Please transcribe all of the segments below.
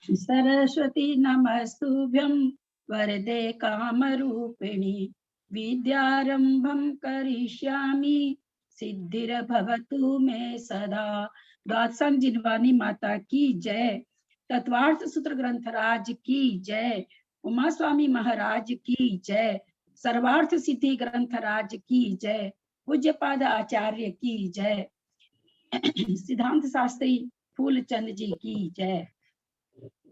सरस्वती नमस्तुभ्यं वरदे कामरूपिणी विद्यारंभं करिष्यामि सिद्धिर्भवतु मे सदा। दात्संग जिनवानी माता की जय। तत्वार्थ सूत्र ग्रंथराज की जय। उमा स्वामी महाराज की जय। सर्वार्थ सिद्धि ग्रंथराज की जय। पूज्यपाद आचार्य की जय। सिद्धांत शास्त्री फूलचंद जी की जय।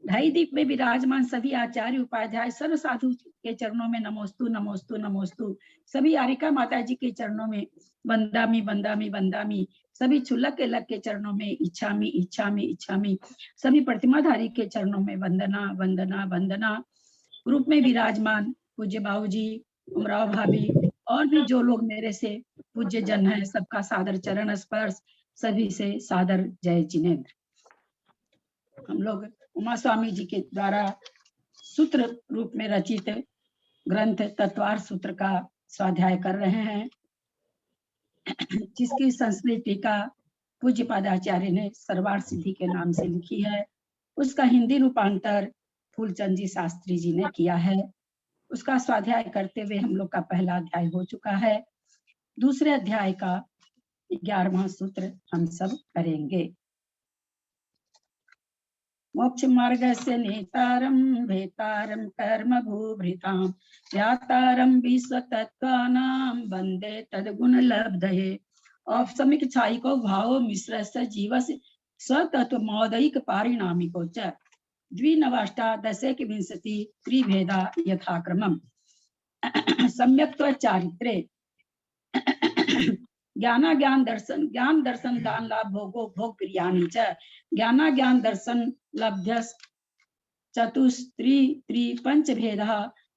ढाई दीप में विराजमान सभी आचार्य उपाध्याय सर्व साधु के चरणों में नमोस्तु नमोस्तु नमोस्तु। सभी आरिका माता जी के चरणों में वंदामी वंदामी वंदामी। सभी छुल्लक के लग के चरणों में इच्छामी इच्छामी इच्छामी। सभी प्रतिमाधारी के चरणों में वंदना वंदना वंदना। ग्रुप में विराजमान पूज्य बाबू जी, उमराव भाभी और भी जो लोग मेरे से पूज्य जन है, सबका सादर चरण स्पर्श। सभी से सादर जय जिनेन्द्र। हम लोग उमा स्वामी जी के द्वारा सूत्र रूप में रचित ग्रंथ तत्वार्थ सूत्र का स्वाध्याय कर रहे हैं, जिसकी संस्कृत टीका पूज्य पादाचार्य ने सर्वार्थ सिद्धि के नाम से लिखी है। उसका हिंदी रूपांतर फूलचंद जी शास्त्री जी ने किया है। उसका स्वाध्याय करते हुए हम लोग का पहला अध्याय हो चुका है। दूसरे अध्याय का 11वां सूत्र हम सब करेंगे। मोक्ष मार्ग से नेतारम भेतारम कर्म भूभृताम व्यातारम विश्व तत्वानाम वंदे तद्गुण लब्धये। औपसमिक छायिको भाव मिश्र से जीवस स्वतत्व मौदिक पारिणामिको च द्विनवाष्टादशेक विंशति त्रिभेदा यथाक्रमम्। सम्यक्त्व चारित्रे ज्ञान ज्ञान दर्शन दान लाभ भोगो भोग प्रियाणि च ज्ञान ज्ञान दर्शन लब्ध्य चतुस्त्री त्रि पंच भेदः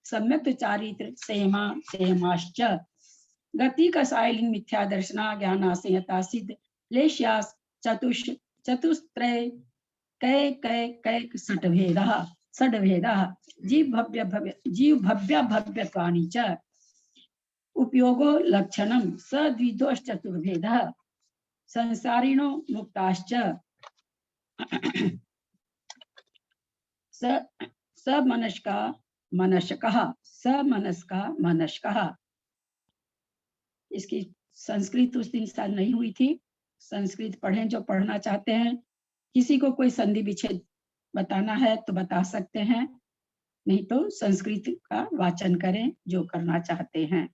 सम्यक् चारित्र सेमा सेमाश्च। गति कसायलिन मिथ्या दर्शना ज्ञाना संयता सिद्ध लेश्यास चतुस्त्रय कै कै कै षड्भेदः जीव भव्य भव्यत्वानि च उपयोगो लक्षणम स द्विदोष चतुर्भेदः संसारिणो मुक्ताश्च स मनस्का मनस्कः स मनस्का मनस्कः। इसकी संस्कृत उस दिन शायद नहीं हुई थी। संस्कृत पढ़ें जो पढ़ना चाहते हैं। किसी को कोई संधि विच्छेद बताना है तो बता सकते हैं, नहीं तो संस्कृत का वाचन करें जो करना चाहते हैं।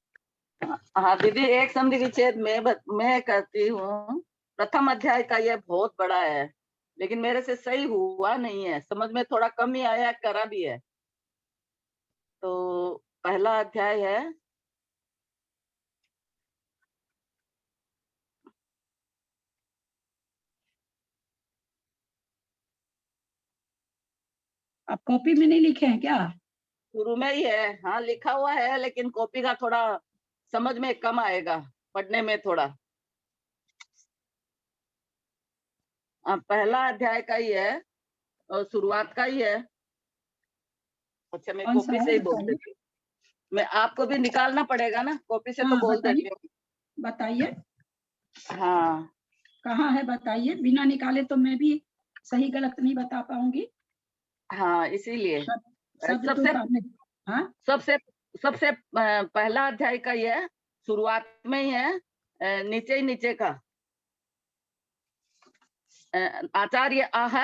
हाँ दीदी, एक संधि विच्छेद मैं करती हूँ। प्रथम अध्याय का यह बहुत बड़ा है, लेकिन मेरे से सही हुआ नहीं है, समझ में थोड़ा कम ही आया, करा भी है। तो पहला अध्याय है आप कॉपी में नहीं लिखे हैं क्या? शुरू में ही है। हाँ लिखा हुआ है, लेकिन कॉपी का थोड़ा समझ में कम आएगा, पढ़ने में थोड़ा। पहला अध्याय का ही है और शुरुआत का ही है। अच्छा मैं कॉपी से ही बोल देती हूँ। मैं आपको भी निकालना पड़ेगा ना, कॉपी से तो बोल देती हूँ। बताइए। हाँ कहाँ है बताइए, बिना निकाले तो मैं भी सही गलत नहीं बता पाऊंगी। हाँ इसीलिए सबसे पहला अध्याय का ये शुरुआत में ही है, नीचे का आचार्य आह,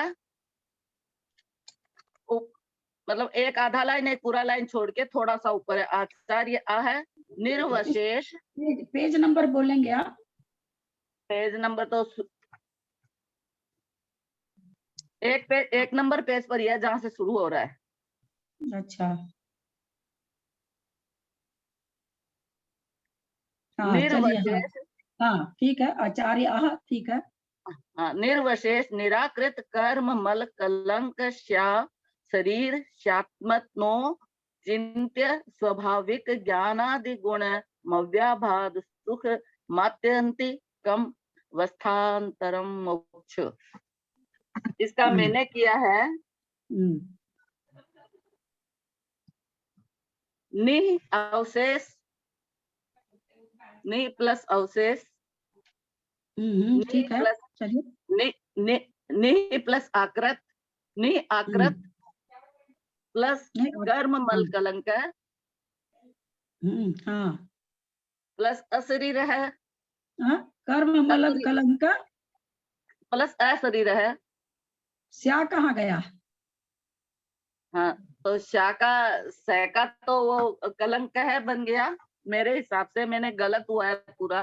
मतलब एक आधा लाइन एक पूरा लाइन छोड़ के थोड़ा सा ऊपर है। आचार्य आह निर्वशेष। पेज नंबर बोलेंगे आप? पेज नंबर तो एक नंबर पेज पर ही है जहां से शुरू हो रहा है। अच्छा निर्वशेष। हाँ ठीक है, आचार्य आह ठीक है। हाँ, निर्वशेष निराकृत कर्म मल कलंक श्या शरीर श्यात्मनो चिंत्य स्वाभाविक ज्ञानादि गुण मव्याभाद सुख मात्यंति कम वस्थांतरम मोक्ष। इसका मैंने किया है नि अवशेष, नि प्लस अवशेष, ठीक है, चलिए। नि प्लस आकृत, नहीं आकृत प्लस नहीं, कर्म हाँ, मल कलंक हाँ, प्लस अशरीर है, हाँ, कर्म मलद कलंक, प्लस अशरीर है। स्या कहाँ गया? हाँ, तो शाका सैका तो वो कलंक है बन गया मेरे हिसाब से, मैंने गलत हुआ है पूरा।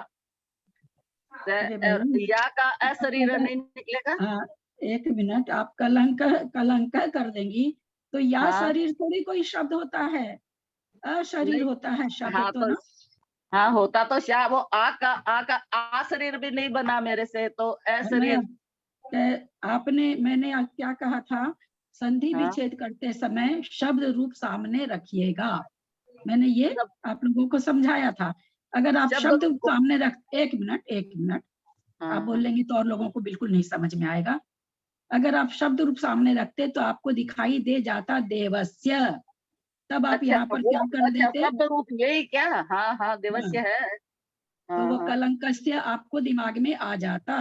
अरे भाई, या का अशरीर अगर नहीं निकलेगा। हाँ, एक मिनट, आप कलंक कलंक कर देंगी तो या हाँ शरीर थोड़ी कोई शब्द होता है, अशरीर नहीं, होता है शब्द हाँ तो तो ना। हाँ होता तो शा वो आ का आ शरीर भी नहीं बना मेरे से, तो मैं अशरीर। आपने मैंने आज क्या कहा था, संधि हाँ विच्छेद करते समय शब्द रूप सामने रखिएगा, मैंने ये सब आप लोगों को समझाया था। अगर आप शब्द शब्द को। सामने रख, एक मिनट एक मिनट, आप हाँ बोलेंगे तो और लोगों को बिल्कुल नहीं समझ में आएगा। अगर आप शब्द रूप सामने रखते तो आपको दिखाई दे जाता देवस्य, तब आप अच्छा यहाँ पर वो, क्या कर अच्छा देते? शब्द रूप यही क्या? हाँ हाँ हाँ, देवस्य है। तो हाँ वो हाँ कलंकस्य आपको दिमाग में आ जाता।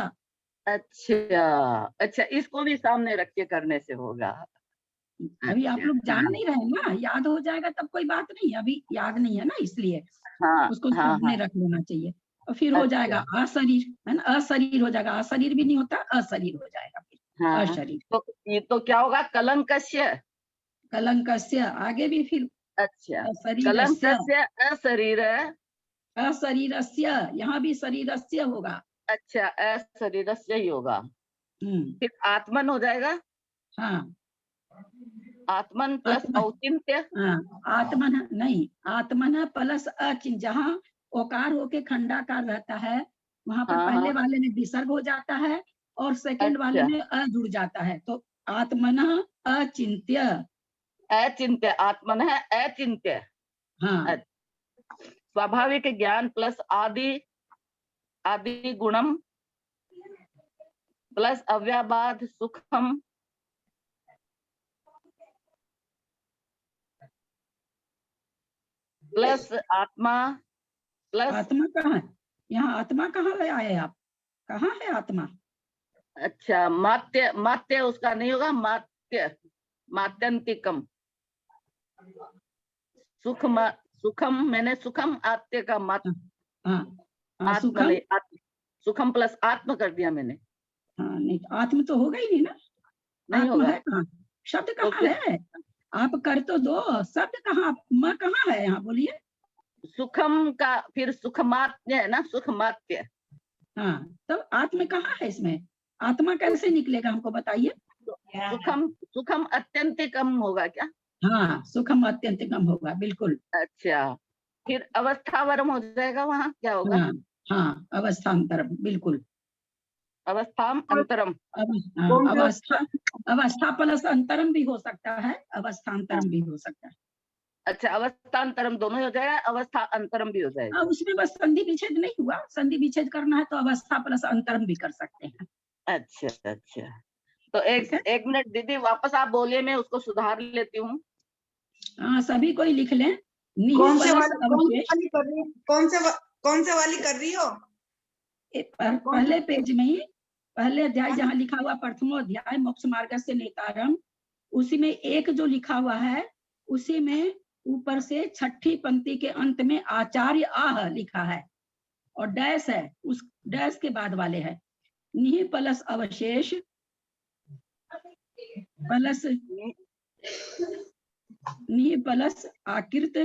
अच्छा अच्छा, इसको भी सामने रख के करने से होगा। अभी आप अच्छा लोग जान हाँ नहीं रहे ना, याद हो जाएगा तब कोई बात नहीं, अभी याद नहीं है ना, इसलिए हाँ उसको हाँ सामने हाँ रख लेना चाहिए। और फिर हो अच्छा जाएगा अशरीर, है ना, अशरीर हो जाएगा, अशरीर भी नहीं होता, अशरीर हो जाएगा फिर हाँ। अशरीर। तो ये तो क्या होगा कलंकस्य। कलंकस्य आगे भी फिर अच्छा अशरीरस्य, कलंकस्य अशरीर। अशरीरस्य, यहाँ भी शरीरस्य होगा। अच्छा अशरीरस्य ही होगा। हम्म, फिर आत्मन हो जाएगा, हाँ, आत्मन प्लस आत्मा, औचित्य। हाँ, आत्मन नहीं, आत्मन प्लस अचिन, जहाँ ओकार होके खंडाकार रहता है वहां पर हाँ पहले हाँ वाले में विसर्ग हो जाता है और सेकंड वाले अच्छा में अ जुड़ जाता है, तो आत्मन अचिंत्य। अचिंत्य, आत्मन है अचिंत्य। हाँ, स्वाभाविक ज्ञान प्लस आदि आदि गुणम प्लस अव्याबाध सुखम प्लस आत्मा प्लस। आत्मा कहाँ है? यहाँ आत्मा कहाँ ले आए आप? कहाँ है आत्मा? अच्छा मात्य, मात्य उसका नहीं होगा, मात्य मात्यंतिकम सुखम, सुखम मैंने सुखम आत्य का मात हाँ, हाँ, हाँ, आत्म सुखम, नहीं आत्म, सुखम प्लस आत्म कर दिया मैंने। हाँ, नहीं, आत्म तो होगा ही नहीं ना, नहीं आत्म होगा है कहाँ? शब्द तो कहाँ फिर है? आप कर तो दो, शब्द कहाँ, म कहाँ है यहाँ, बोलिए। सुखम का फिर सुखमात्य है ना, सुखमात्य। हाँ, तब आत्म कहाँ है इसमें? आत्मा तो कैसे निकलेगा हमको बताइए। सुखम, सुखम अत्यंतिकम होगा क्या? हाँ, सुखम अत्यंत कम होगा, बिल्कुल। अच्छा फिर अवस्थावरम हो जाएगा, वहां क्या होगा? हाँ, हाँ, अवस्थांतर, बिल्कुल। अवस्थाम अंतरम। हाँ, अवस्था, अवस्था प्लस अंतरम भी हो सकता है, हाँ, अवस्थांतरम भी हो सकता है। अच्छा अवस्थांतरम दोनों ही हो जाएगा, अवस्था अंतरम भी हो हाँ, जाएगा। उसमें बस संधि विच्छेद नहीं हुआ, संधि विच्छेद करना है तो अवस्था प्लस अंतरम भी कर सकते हैं। अच्छा अच्छा, तो ठीक एक है, एक मिनट दीदी वापस आप बोलिए, मैं उसको सुधार लेती हूँ। हाँ, सभी कोई लिख लें, निहि प्लस कौन से अवशेष। वाली कर रही कौन से वाली कर रही हो? कौन पहले से? पेज में ही, पहले अध्याय कौन जहाँ लिखा हुआ प्रथमोध्याय मोक्ष मार्ग से नेतारम, उसी में एक जो लिखा हुआ है, उसी में ऊपर से छठी पंक्ति के अंत में आचार्य आह लिखा है और डैश है, उस डैश के बाद वाले है निहि प्लस अवशेष प्लस निहि प्लस आकृत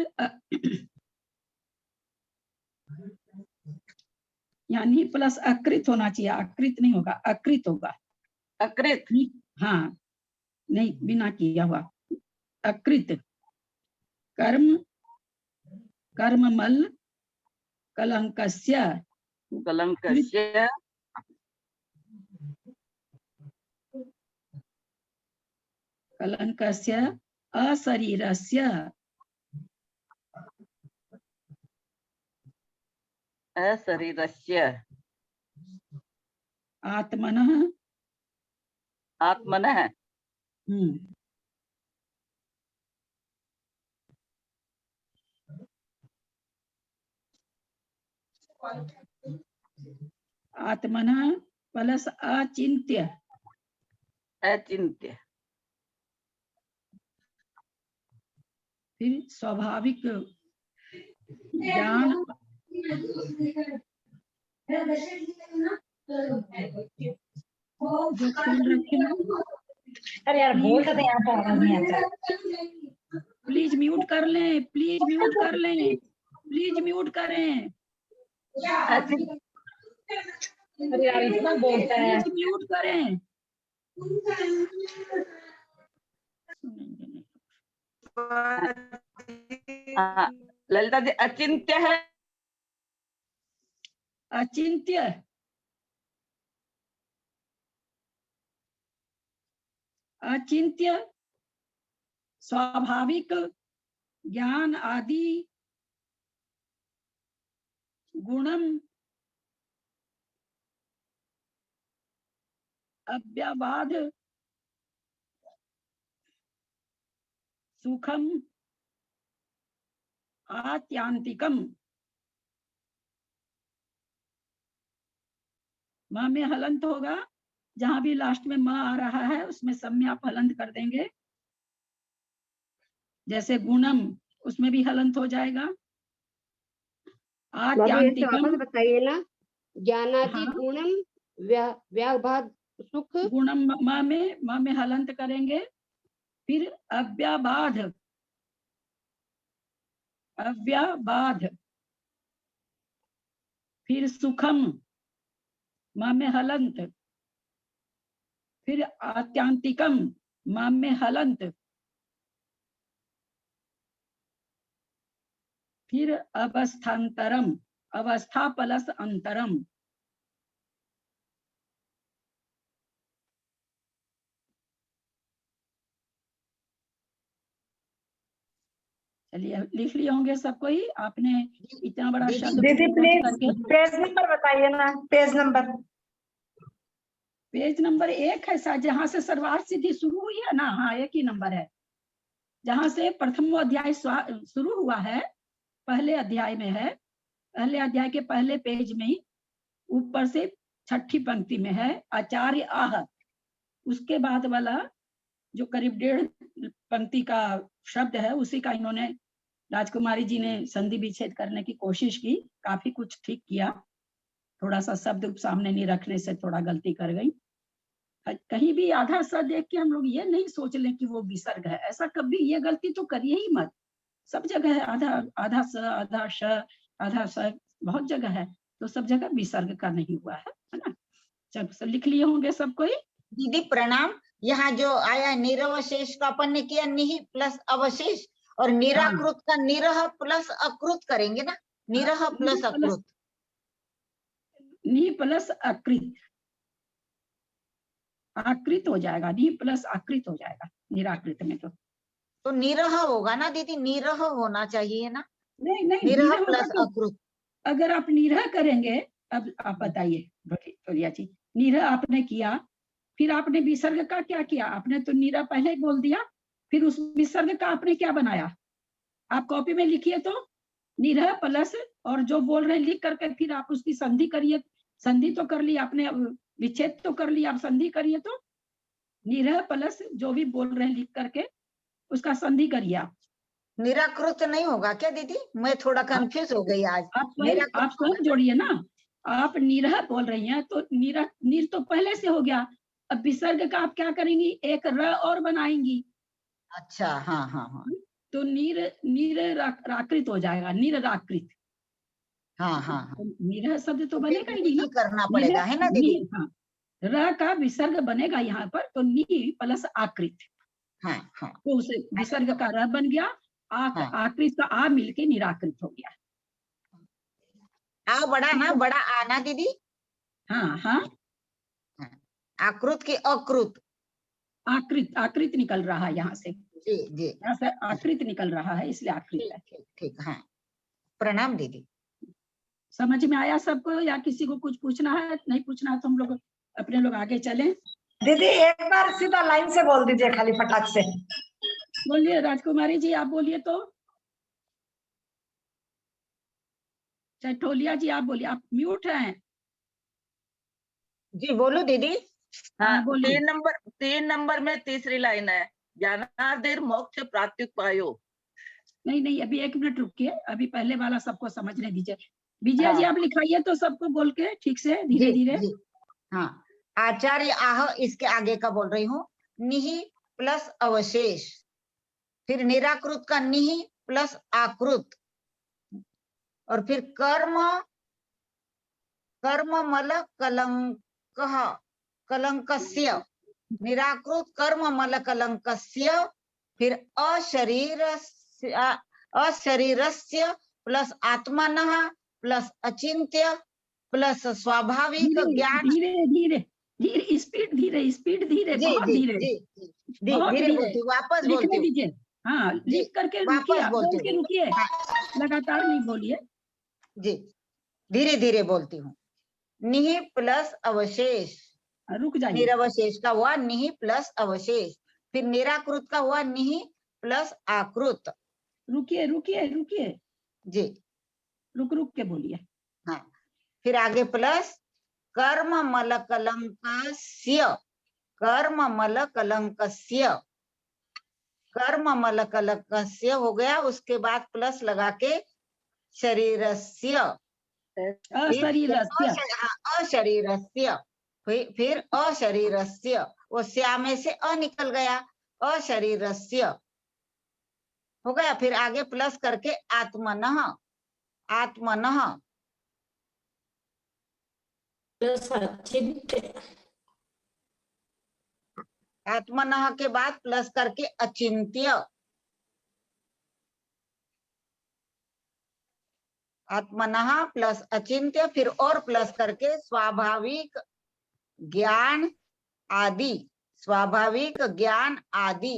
यानी प्लस अकृत होना चाहिए, आकृत नहीं होगा, अकृत होगा। अकृत। हाँ, नहीं, बिना किया हुआ, अकृत, कर्म, कर्ममल कलंकस्य, कलंकस्य कलंकस्य अशरीरस्य अशरीरस्य आत्मनः, आत्मनः आत्मनः प्लस अचिंत्य, अचिंत्य। फिर स्वाभाविक ज्ञान, जो खोल रखे हैं। अरे यार बोल तो यहाँ पर आवाज नहीं आता। प्लीज म्यूट कर लें, प्लीज म्यूट कर लें, प्लीज म्यूट करें, अरे यार इतना बोलता है। प्लीज म्यूट करें। ललिता जी अचिंत्य है, अचिंत्य, अचिंत्य स्वाभाविक ज्ञान आदि गुणम अव्यबाध सुखम आत्यांतिकम। माँ में हलंत होगा, जहां भी लास्ट में माँ आ रहा है उसमें सब में आप हलंत कर देंगे। जैसे गुणम, उसमें भी हलंत हो जाएगा। आत्यांतिकम, वापस बताइए ना। ज्ञानादि हाँ। गुणम व्याभाद सुख। गुणम माँ में हलंत करेंगे। फिर अव्यबाध, अव्यबाध, फिर सुखम, माँ में हलंत, फिर आत्यांतिकम, माँ में हलंत, फिर अवस्थांतरम, अवस्था प्लस अंतरम। चलिए लिख लिए होंगे सबको ही, आपने इतना बड़ा शब्द दीदी प्लीज करके। पेज नंबर बताइए ना, पेज नंबर। पेज नंबर 1 है शायद, जहां से सर्वार्थ सिद्धि शुरू हुई है ना। हाँ, एक ही नंबर है, जहां से प्रथम अध्याय शुरू हुआ है, पहले अध्याय में है। पहले अध्याय के पहले पेज में ही ऊपर से 6ठी पंक्ति में है आचार्य आह। उसके बाद वाला जो करीब 1.5 पंक्ति का शब्द है, उसी का इन्होंने, राजकुमारी जी ने संधि विच्छेद करने की कोशिश की, काफी कुछ ठीक किया। थोड़ा सा शब्द सामने नहीं रखने से थोड़ा गलती कर गई। कहीं भी आधा स देख के हम लोग ये नहीं सोच लें कि वो विसर्ग है, ऐसा कभी ये गलती तो करिए ही मत। सब जगह है आधा, आधा स, आधा श, आधा स, बहुत जगह है, तो सब जगह विसर्ग का नहीं हुआ है ना। सब लिख लिए होंगे सबको ही। दीदी प्रणाम। यहाँ जो आया निरवशेष का अपन ने किया, निहि प्लस अवशेष, और निराकृत का निरह प्लस अकृत करेंगे ना। निरह प्लस अकृत, नि प्लस अकृत, आकृत हो जाएगा, नि प्लस आकृत हो जाएगा निराकृत में। तो निरह होगा ना दीदी, निरह होना चाहिए ना। नहीं नहीं, निरह निरह प्लस होगा तो अकृत। अगर आप निरह करेंगे, अब आप बताइए तोलिया जी, निरह आपने किया, फिर आपने विसर्ग का क्या किया? आपने तो निरह पहले ही बोल दिया, फिर उस विसर्ग का आपने क्या बनाया? आप कॉपी में लिखिए तो, निरह प्लस और जो बोल रहे हैं लिख करके, फिर आप उसकी संधि करिए। संधि तो कर ली आपने, विच्छेद तो कर लिया, आप संधि करिए तो निरह प्लस जो भी बोल रहे हैं लिख करके उसका संधि करिए आप। निराकृत नहीं होगा क्या दीदी? मैं थोड़ा कंफ्यूज हो गई आज। आप स्वयं जोड़िए ना। आप निरह बोल रही हैं तो निर तो पहले से हो गया, अब विसर्ग का आप क्या करेंगी? एक र और बनाएंगी। अच्छा, हाँ हाँ हाँ, तो राकृत हो जाएगा, निराकृत। हाँ हाँ हाँ, निरह शब्द तो बनेगा ही नहीं ना, करना पड़ेगा है ना दीदी। हाँ, र का विसर्ग बनेगा यहाँ पर, तो नि प्लस आकृत। हाँ हाँ, तो उसे विसर्ग का र बन गया, आकृत का आ मिलके निराकृत हो गया। आ बड़ा ना, बड़ा आना दीदी। हाँ हाँ, आकृत की अकृत, आकृत निकल रहा है यहाँ से, जी जी, यहाँ से आकृत निकल रहा है, इसलिए आकृत है। ठीक ठीक, हाँ प्रणाम दीदी। समझ में आया सबको, या किसी को कुछ पूछना है? नहीं पूछना है तो हम लोग अपने लोग आगे चलें। दीदी एक बार सीधा लाइन से बोल दीजिए, खाली फटाक से बोलिए राजकुमारी जी, आप बोलिए तो। चटोलिया जी आप बोलिए, आप म्यूट हैं। जी बोलो दीदी। हाँ, बोलिए। 3 नंबर में तीसरी लाइन है, ज्ञानादेर मोक्ष प्रात्युपायो। नहीं नहीं, अभी 1 मिनट रुकिए, अभी पहले वाला सबको समझने दीजिए। विजया जी हाँ। आप लिखाइए तो सबको बोल के ठीक से धीरे जी धीरे। जी हाँ, आचार्य आह इसके आगे का बोल रही हूँ, निहि प्लस अवशेष, फिर निराकृत का निहि प्लस आकृत, और फिर कर्म मल कलंकस्य, निराकृत कर्म मल कलंकस्य, फिर अशरीरस्य प्लस आत्मनः प्लस अचिंत्य प्लस स्वाभाविक ज्ञान। धीरे धीरे धीरे, स्पीड धीरे, जी बहुत जी धीरे, जी बहुत धीरे धीरे बोलती हूँ, वापस लिखने बोलती हूँ। दीजिए। हाँ, जी, लिख करके वापस रुकिए, आप बोलती बोल के हूँ। रुकिए, लगातार नहीं बोलिए। जी, धीरे धीरे बोलती हूँ। निहि प्लस अवशेष, रुक जाइए। निरवशेष का हुआ निहि प्लस अवशेष, फिर निराकृत का हुआ निहि प्लस आकृत। रुकिए रुकिए रुकिए, जी रुक रुक के बोलिए। हाँ, फिर आगे प्लस कर्म मल कलंकस्य, कर्म मल कलंकस्य, कर्म मल कलंकस्य हो गया। उसके बाद प्लस लगा के शरीरस्य, अशरीरस्य, अशरीरस्य, फिर अशरीरस्य, वो स्या में से अ निकल गया, अशरीरस्य हो गया। फिर आगे प्लस करके आत्मनः, आत्मनः, आत्मनः के बाद प्लस करके अचिंत्य, आत्मनः प्लस अचिंत्य, फिर और प्लस करके स्वाभाविक ज्ञान आदि, स्वाभाविक ज्ञान आदि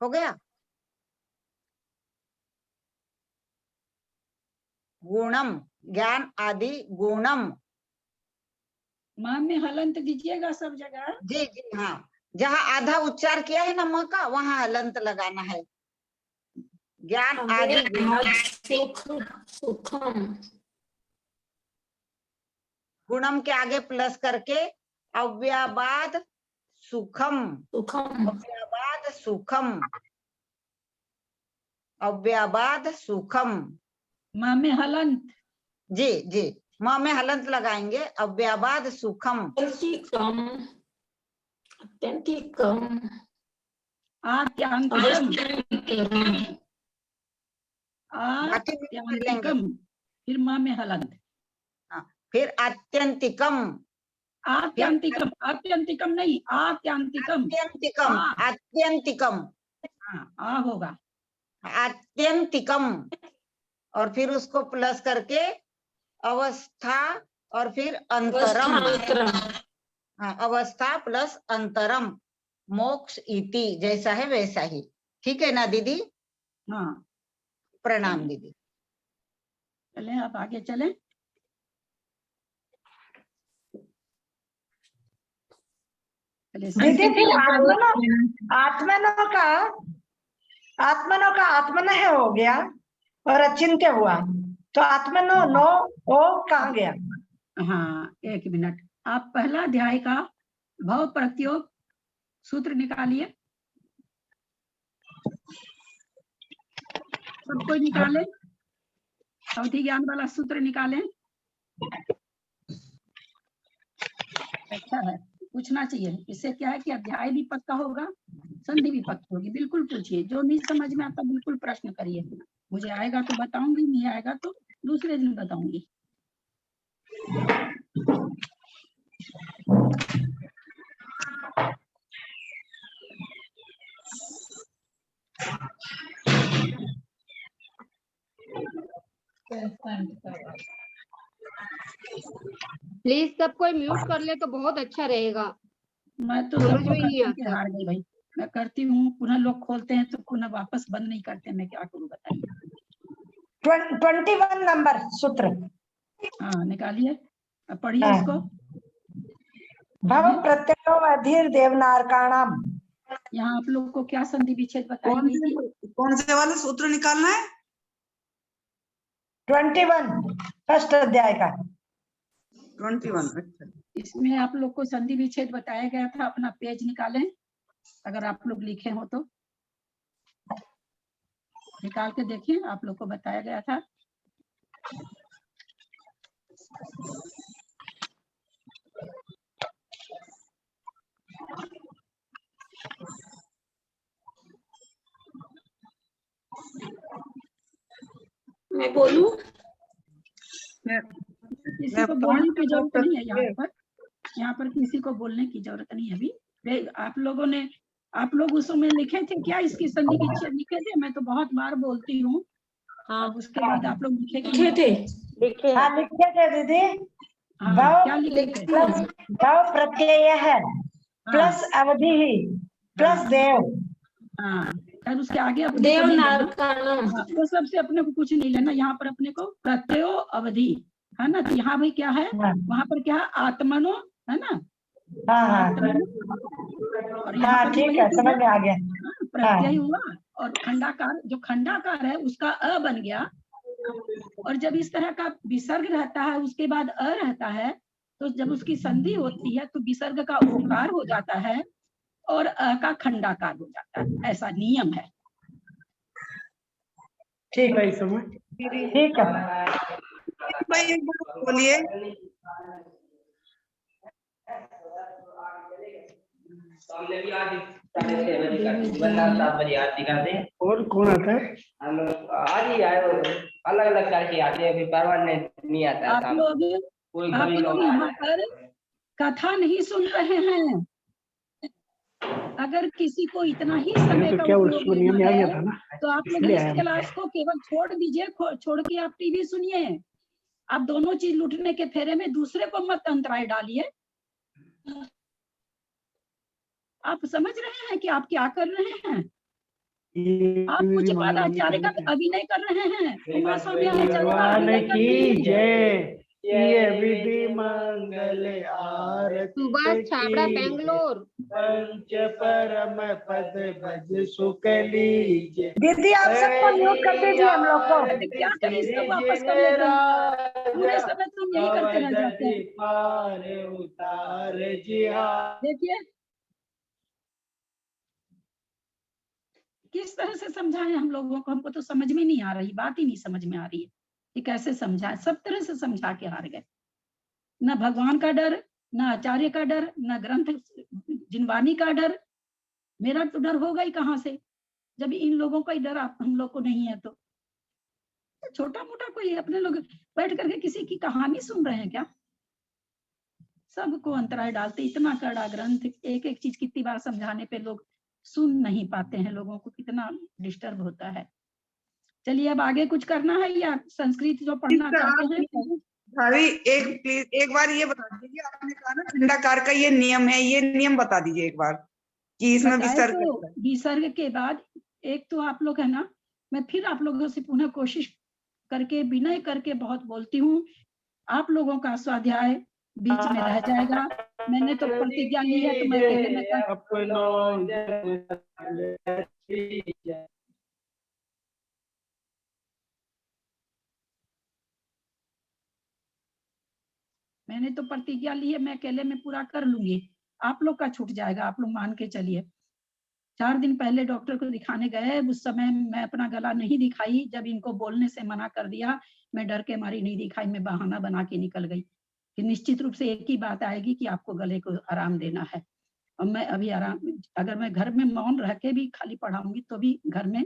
हो गया। गुणम, ज्ञान आदि गुणम। माँ में हलंत दीजिएगा सब जगह। जी जी हाँ, जहाँ आधा उच्चार किया है ना म का, वहां हलंत लगाना है। ज्ञान आदि गुणम के आगे प्लस करके अव्ययवाद सुखम, अव्ययवाद सुखम, अव्ययवाद सुखम। माँ में हलंत, जी जी, माँ में हलंत लगाएंगे, अव्ययवाद सुखम। आत्यांतिकम, फिर माँ में हलंत, फिर आत्यंतिकम, आत्यांतिकम, आत्यंतिकम नहीं, आत्यांतिकम, आत्यंतिकम, आत्यंतिकम, आ होगा, आत्यंतिकम, और फिर उसको प्लस करके अवस्था, और फिर अंतरम, हाँ, अवस्था प्लस अंतरम, मोक्ष इति, जैसा है वैसा ही। ठीक है ना दीदी? हाँ। प्रणाम दीदी। चलें, आप आगे चलें। दीदी फिर आत्मनो का आत्मनः हो गया और अचिंत्य हुआ, तो आत्मनो नो ओ कहाँ गया? हाँ, 1 मिनट, आप पहला अध्याय का भाव प्रत्योग सूत्र निकालिए, सबको निकालें, अवधि ज्ञान वाला सूत्र निकालें। अच्छा है, पूछना चाहिए, इससे क्या है कि अध्याय भी पक्का होगा, संधि भी पक्की होगी। बिल्कुल पूछिए, जो नहीं समझ में आता बिल्कुल प्रश्न करिए, मुझे आएगा तो बताऊंगी, नहीं आएगा तो दूसरे दिन बताऊंगी। प्लीज सब कोई म्यूट कर ले तो बहुत अच्छा रहेगा। मैं तो समझ सबको में नहीं करके आता। हार गई भाई, मैं करती हूँ, पुनः लोग खोलते हैं तो पुनः वापस बंद नहीं करते, मैं क्या करूँ बताइए। 21 नंबर सूत्र, हाँ निकालिए, अब पढ़िए हाँ। इसको। भव प्रत्ययो अधीर देवनारकाणाम। यहाँ आप लोग को क्या संधि विच्छेद बताई गई थी? कौन से वाला सूत्र निकालना है? 21 फर्स्ट अध्याय का 21। अच्छा, इसमें आप लोग को संधि विच्छेद बताया गया था, अपना पेज निकालें अगर आप लोग लिखे हो तो। निकाल के देखिए, आप लोग को बताया गया था। मैं बोलूं? किसी को बोलने की जरूरत नहीं है यहाँ पर किसी को बोलने की जरूरत नहीं है अभी। आप लोग उस समय लिखे थे क्या इसकी संधि विच्छेद लिखे थे? मैं तो बहुत बार बोलती हूँ। हाँ, अब उसके बाद आप लोग लिखे लिखे थे। लिखे हाँ लिखे थे दीदी। हाँ, भाव क्या लिखे थे? प्लस भाव प्रत्यय है प्लस अवधि प्लस देव। हाँ, और उसके आगे अपने को देव नहीं नाग लेना। का नाम। हाँ, वो सबसे अपने को कुछ नहीं लेना। यहाँ पर अपने को प्रत्ययो अवधि है ना, तो यहाँ भाई क्या है, हाँ वहां पर क्या है, आत्मनो है ना, हाँ हाँ आत्मनो। और यहाँ हाँ पर ठीक वही है, चीज समझ में आ गया। हाँ, प्रत्यय हुआ और खंडाकार, जो खंडाकार है उसका अ बन गया। और जब इस तरह का विसर्ग रहता है उसके बाद अ रहता है, तो जब उसकी संधि होती है तो विसर्ग का ओकार हो जाता है और अ का खंडाकार हो जाता है। ऐसा नियम है। ठीक है, समझ ठीक है। भाई एक बार बोलिए। और कौन आता है? हम आज ही आए, अलग अलग करके आते हैं, परमानेंट नहीं आता है। आप लोग यहाँ पर कथा नहीं सुन रहे हैं। अगर किसी को इतना ही समय तो का क्या उपयोग उसको नियम लेना में आ गया है था ना, तो आप लोग इसलिए इस आया। क्लास को केवल छोड़ दीजिए, छोड़ के आप टीवी सुनिए। आप दोनों चीज लूटने के फेरे में दूसरे को मत अंतराय डालिए। आप समझ रहे हैं कि आप क्या कर रहे हैं? आप कुछ पदाचार्य का अभिनय कर रहे हैं। उमा स्वामी ने चंद्रा अभिनय कर दी। जय ये विधि मंगल आरती सुभाष छाबड़ा बेंगलोर। पंच परम पद भज सुख लीजे। दीदी आप सबको म्यूट कर दीजिए हम लोग को। क्या करें, इसको वापस कर लेते हैं। पूरे समय तुम यही करते रह जाते हैं। पार उतार जिया। देखिए किस तरह से समझाएं हम लोगों को, हमको तो समझ में नहीं आ रही, बात ही नहीं समझ में आ रही है कि कैसे समझाएं। सब तरह से समझा के हार गए। न भगवान का डर, न आचार्य का डर, न ग्रंथ जिनवानी का डर। मेरा तो डर होगा ही कहाँ से, जब इन लोगों का ही डर हम लोग को नहीं है। तो छोटा मोटा कोई अपने लोग बैठ करके किसी की कहानी सुन रहे हैं क्या? सबको अंतराय डालते। इतना कड़ा ग्रंथ, एक एक चीज कितनी बार समझाने पे लोग सुन नहीं पाते हैं। लोगों को कितना डिस्टर्ब होता है। चलिए अब आगे कुछ करना है या संस्कृत जो पढ़ना चाहते हैं? भाभी एक प्लीज एक बार ये बता दीजिए, आपने कहा ना खंडाकार का ये नियम है, ये नियम बता दीजिए एक बार कि इसमें विसर्ग तो विसर्ग के बाद एक तो आप लोग है ना, मैं फिर आप लोगों से पुनः कोशिश करके विनय करके बहुत बोलती हूँ, आप लोगों का स्वाध्याय बीच में रह जाएगा। मैंने तो प्रतिज्ञा ली है तो मैं मैंने तो प्रतिज्ञा ली है, मैं अकेले में पूरा कर लूंगी। आप लोग का छूट जाएगा, आप लोग मान के चलिए। 4 दिन पहले डॉक्टर को दिखाने गए, उस समय मैं अपना गला नहीं दिखाई। जब इनको बोलने से मना कर दिया, मैं डर के मारी नहीं दिखाई। मैं बहाना बना के निकल गई कि निश्चित रूप से एक ही बात आएगी कि आपको गले को आराम देना है। और मैं अभी आराम, अगर मैं घर में मौन रह के भी खाली पढ़ाऊंगी तो भी घर में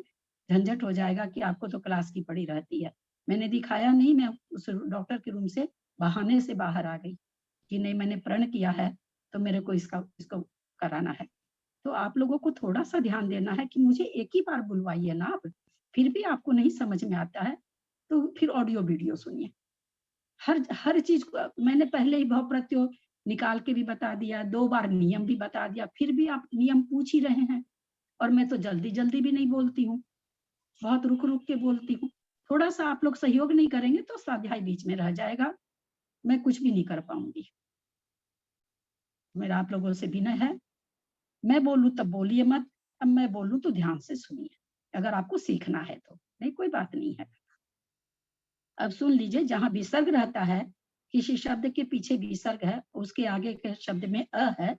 झंझट हो जाएगा कि आपको तो क्लास की पड़ी रहती है। मैंने दिखाया नहीं, मैं उस डॉक्टर के रूम से बहाने से बाहर आ गई कि नहीं, मैंने प्रण किया है तो मेरे को इसको कराना है। तो आप लोगों को थोड़ा सा ध्यान देना है कि मुझे एक ही बार बुलवाइए ना आप, फिर भी आपको नहीं समझ में आता है तो फिर ऑडियो वीडियो सुनिए। हर चीज को मैंने पहले ही भाव प्रत्यो निकाल के भी बता दिया, 2 बार नियम भी बता दिया, फिर भी आप नियम पूछ ही रहे हैं। और मैं तो जल्दी जल्दी भी नहीं बोलती हूँ, बहुत रुक रुक के बोलती हूँ। थोड़ा सा आप लोग सहयोग नहीं करेंगे तो स्वाध्याय बीच में रह जाएगा, मैं कुछ भी नहीं कर पाऊंगी। मेरा आप लोगों से विनय है, मैं बोलूं तब बोलिए मत, अब मैं बोलूं तो ध्यान से सुनिए, अगर आपको सीखना है तो। नहीं, कोई बात नहीं है। अब सुन लीजिए, जहां विसर्ग रहता है, किसी शब्द के पीछे विसर्ग है, उसके आगे के शब्द में अ है,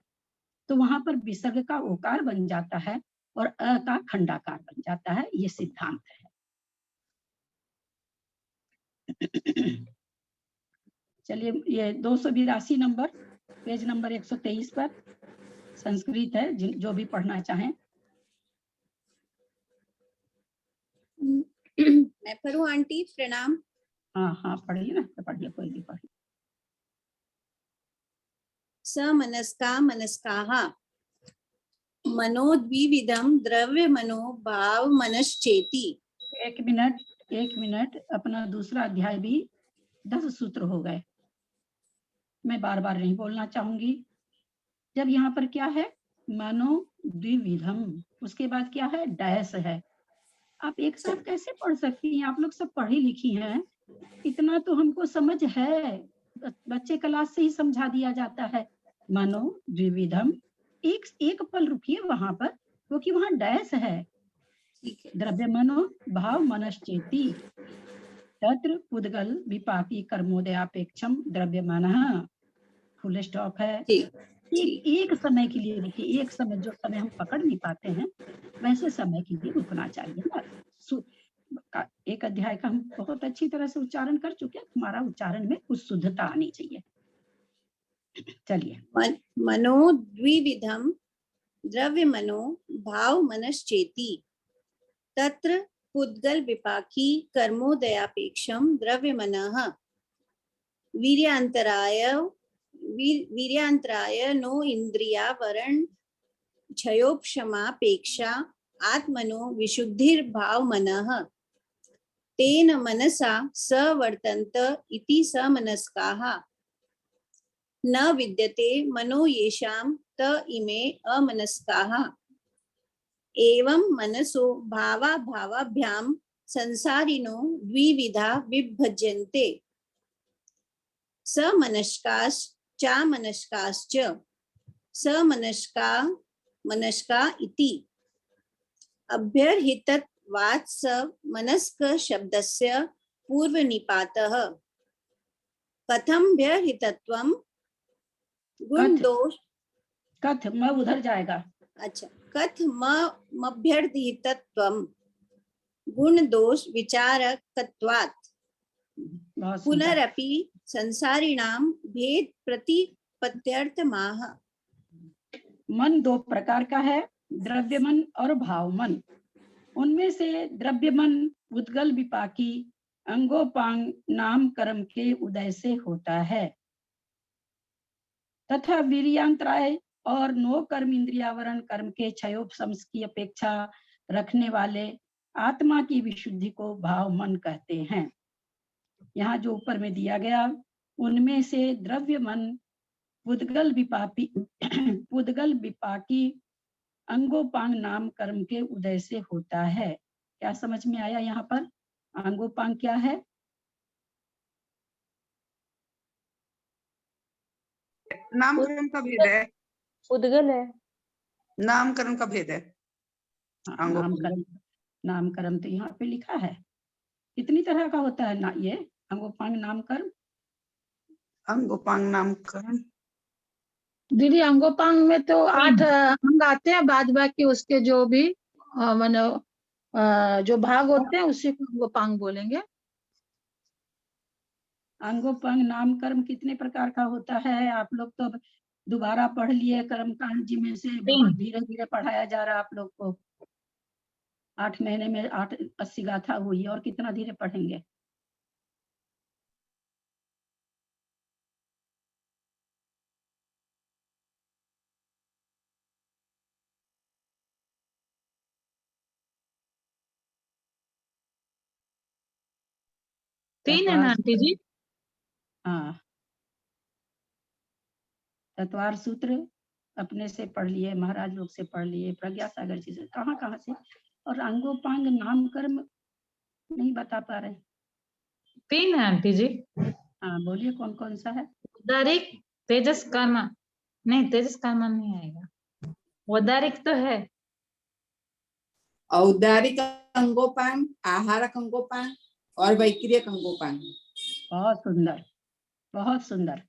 तो वहां पर विसर्ग का ओकार बन जाता है और अ का खंडाकार बन जाता है। ये सिद्धांत है। चलिए, ये 282 नंबर, पेज नंबर 123 पर संस्कृत है, जो भी पढ़ना चाहें। मैं पढ़ूं आंटी? प्रणाम। हाँ हाँ, पढ़िए ना, तो पढ़िए, कोई भी पढ़िए। समनस्का मनस्काः मनोद्विविधं द्रव्य मनो भाव मनश्चेति। एक मिनट, अपना दूसरा अध्याय भी 10 सूत्र हो गए। मैं बार बार नहीं बोलना चाहूंगी। जब यहाँ पर क्या है, मनो द्विविधम, उसके बाद क्या है, डैश है। आप एक साथ कैसे पढ़ सकती हैं? आप लोग सब पढ़ी लिखी हैं, इतना तो हमको समझ है, बच्चे क्लास से ही समझा दिया जाता है। मनो द्विविधम, एक पल रुकिए वहां पर, क्योंकि वहां डैश है। ठीक है। द्रव्य मनो भाव मनश्चेति तत्र पुद्गल विपाकी कर्मोदयापेक्षम द्रव्य मनः, फुल स्टॉप है। एक समय के लिए लिखिए, एक समय, जो समय हम पकड़ नहीं पाते हैं वैसे समय के लिए रुकना चाहिए ना। एक अध्याय का हम बहुत अच्छी तरह से उच्चारण कर चुके हैं, तुम्हारा उच्चारण में कुछ शुद्धता आनी चाहिए। चलिए, मनो द्विविधम द्रव्य मनो भाव मनश्चेति तत्र पुद्गल विपाकी कर्मोदयापेक्षम द्रव्य मनः वीर्यांतराय नो इंद्रियावरण क्षयोपशमापेक्षा आत्मनो विशुद्धिर्भाव मनः तेन मनसा सवर्तन्त इति समनस्काः न विद्यते मनो येषां त इमे अमनस्काः एवं मनसो भावाभावाभ्यां संसारिनो द्विविधा विभज्यन्ते समनस्काश्चामनस्काश्च समनस्का मनस्का इति अभ्यर्हितत्वात् समनस्क शब्दस्य पूर्वनिपातः कथं व्यर्हितत्वं गुण दोष। कथ म उधर जाएगा। अच्छा, कथमभ्यर्थितत्वं गुण दोष विचारकत्वात् पुनरपि संसारिणां भेद प्रतिपत्त्यर्थमाह। मन दो प्रकार का है, द्रव्य मन और भाव मन। उनमें से द्रव्य मन उद्गल विपाकी अंगोपांग नाम कर्म के उदय से होता है तथा वीर्यांतराय और नो कर्म इंद्रियावरण कर्म के क्षयोपशम की अपेक्षा रखने वाले आत्मा की विशुद्धि को भाव मन कहते हैं। यहाँ जो ऊपर में दिया गया, उनमें से द्रव्य मन पुद्गल विपाकी अंगोपांग नाम कर्म के उदय से होता है। क्या समझ में आया? यहाँ पर अंगोपांग क्या है? नामकरण का भेद है। उद्गल है। नामकरण का भेद है। नामकरण तो यहाँ पे लिखा है। कितनी तरह का होता है ना ये अंगोपांग नामकरण? अंगोपांग नामकरण दीदी, अंगोपांग में तो 8 अंग आते हैं, बाद बाकी उसके जो भी जो भाग होते हैं उसी को अंगोपांग बोलेंगे। अंगोपांग नामकर्म कितने प्रकार का होता है? आप लोग तो दोबारा पढ़ लिए कर्मकांड जी में से, बहुत धीरे धीरे पढ़ाया जा रहा है आप लोग को। 8 महीने में 8 80 गाथा हुई, और कितना धीरे पढ़ेंगे? तीन है ना आंटी जी? हाँ, तत्वार सूत्र अपने से पढ़ लिए, महाराज लोग से पढ़ लिए, प्रज्ञा सागर जी से, कहाँ से, और अंगोपांग नामकर्म नहीं बता पा रहे। 3 है आंटी जी। हाँ, बोलिए कौन कौन सा है? उदारिक, तेजस कर्मा नहीं, तेजस कर्मा नहीं आएगा। उदारिक तो है। औदारिक अंगोपांग, आहारक अंगोपांग और वैक्रियक अंगोपांग। बहुत सुंदर, बहुत सुंदर।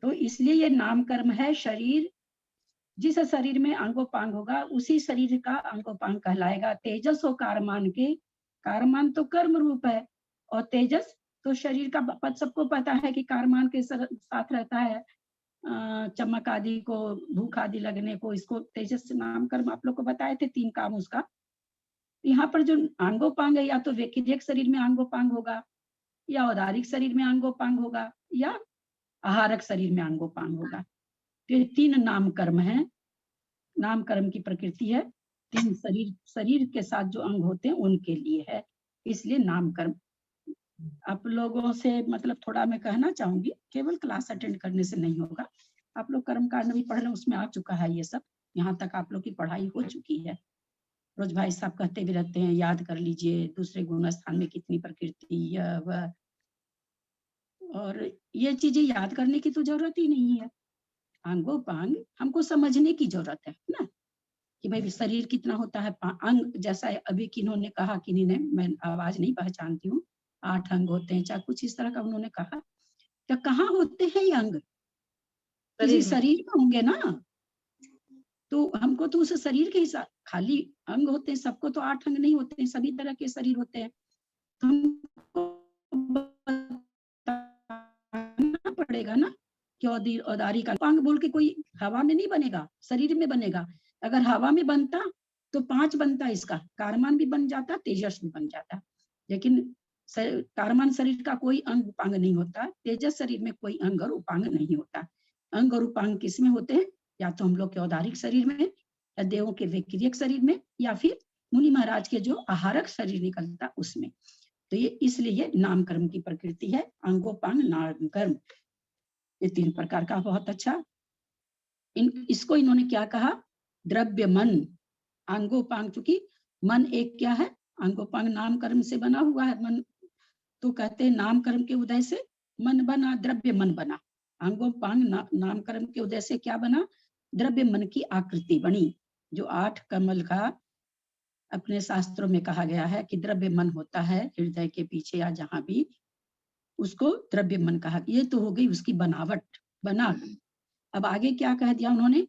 तो इसलिए ये नामकर्म है। शरीर, जिस शरीर में अंगोपांग होगा उसी शरीर का अंगोपांग कहलाएगा। तेजस और कारमान के, कारमान तो कर्म रूप है, और तेजस तो शरीर का पद सबको पता है कि कारमान के साथ रहता है, चमक आदि को, भूख आदि लगने को, इसको तेजस नाम कर्म आप लोग को बताए थे 3 काम उसका। यहाँ पर जो आंगोपांग है, या तो व्यक्तिगत शरीर में आंगोपांग होगा, या औदारिक शरीर में आंगोपांग होगा, या आहारक शरीर में आंगोपांग होगा। तो ये 3 नाम कर्म है, नाम कर्म की प्रकृति है, 3 शरीर के साथ जो अंग होते हैं उनके लिए है, इसलिए नाम कर्म। आप लोगों से मतलब थोड़ा मैं कहना चाहूंगी, केवल क्लास अटेंड करने से नहीं होगा, आप लोग कर्म कांड भी पढ़ रहे, उसमें आ चुका है ये सब, यहाँ तक आप लोग की पढ़ाई हो चुकी है। रोज भाई साहब कहते भी रहते हैं याद कर लीजिए, दूसरे गुण स्थान में कितनी प्रकृति, यह वह, और ये चीजें याद करने की तो जरूरत ही नहीं है। अंगोपांग हमको समझने की जरूरत है ना, कि भाई शरीर कितना होता है, अंग जैसा है। अभी किन्होंने कहा, किन्हीं ने, मैं आवाज नहीं पहचानती हूँ, 8 अंग होते हैं, चाहे कुछ इस तरह का उन्होंने कहा। तो कहाँ होते हैं ये अंग? किसी शरीर में होंगे ना, तो हमको तो उस शरीर के हिसाब खाली अंग होते हैं, सबको तो 8 अंग नहीं होते हैं, सभी तरह के शरीर होते हैं। तो हमको बताना पड़ेगा ना कि औदारी का अंग बोल के कोई हवा में नहीं बनेगा, शरीर में बनेगा। अगर हवा में बनता तो 5 बनता, इसका कारमान भी बन जाता, तेजस भी बन जाता। लेकिन कारमान शरीर का कोई अंग उपांग नहीं होता, तेजस शरीर में कोई अंग और उपांग नहीं होता। अंग और उपांग किसमें होते हैं? या तो हम लोग के औदारिक शरीर में, या देवों के व्यक्तिगत शरीर में, या फिर मुनि महाराज के जो आहारक शरीर निकलता उसमें। तो ये इसलिए नाम कर्म की प्रकृति है, अंगोपांग नाम कर्म, ये 3 प्रकार का। बहुत अच्छा। इसको इन्होंने क्या कहा? द्रव्य मन। अंगोपांग, चूंकि मन एक क्या है, अंगोपांग नाम कर्म से बना हुआ है मन, तो कहते हैं नाम कर्म के उदय से मन बना, द्रव्य मन बना। अंगोपांग नाम कर्म के उदय से क्या बना? द्रव्य मन की आकृति बनी। जो 8 कमल का अपने शास्त्रों में कहा गया है कि द्रव्य मन होता है हृदय के पीछे या जहां भी, उसको द्रव्य मन कहा। ये तो हो गई उसकी बनावट, बना। अब आगे क्या कह दिया उन्होंने?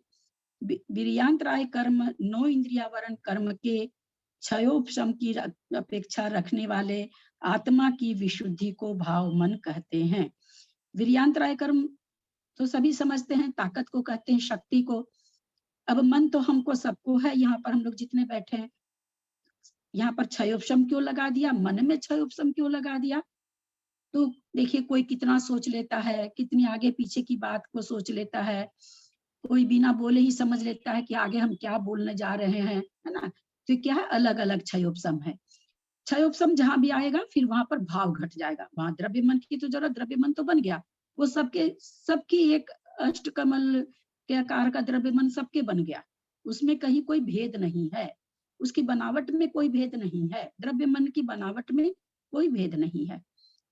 वीर्यांतराय कर्म 9 इंद्रियावरण कर्म के क्षयोपशम की अपेक्षा रखने वाले आत्मा की विशुद्धि को भाव मन कहते हैं। वीर्यांतराय कर्म तो सभी समझते हैं, ताकत को कहते हैं, शक्ति को। अब मन तो हमको सबको है, यहाँ पर हम लोग जितने बैठे हैं, यहाँ पर क्षयोपशम क्यों लगा दिया, मन में क्षयोपशम क्यों लगा दिया? तो देखिए कोई कितना सोच लेता है, कितनी आगे पीछे की बात को सोच लेता है, कोई बिना बोले ही समझ लेता है कि आगे हम क्या बोलने जा रहे हैं, है ना। तो क्या है, अलग अलग क्षयोपशम है। क्षयोपशम जहां भी आएगा फिर वहां पर भाव घट जाएगा। वहां द्रव्य मन की तो जरूरत, द्रव्य मन तो बन गया, वो सबकी एक अष्टकमल के आकार का द्रव्य मन सबके बन गया, उसमें कहीं कोई भेद नहीं है, उसकी बनावट में कोई भेद नहीं है, द्रव्य मन की बनावट में कोई भेद नहीं है।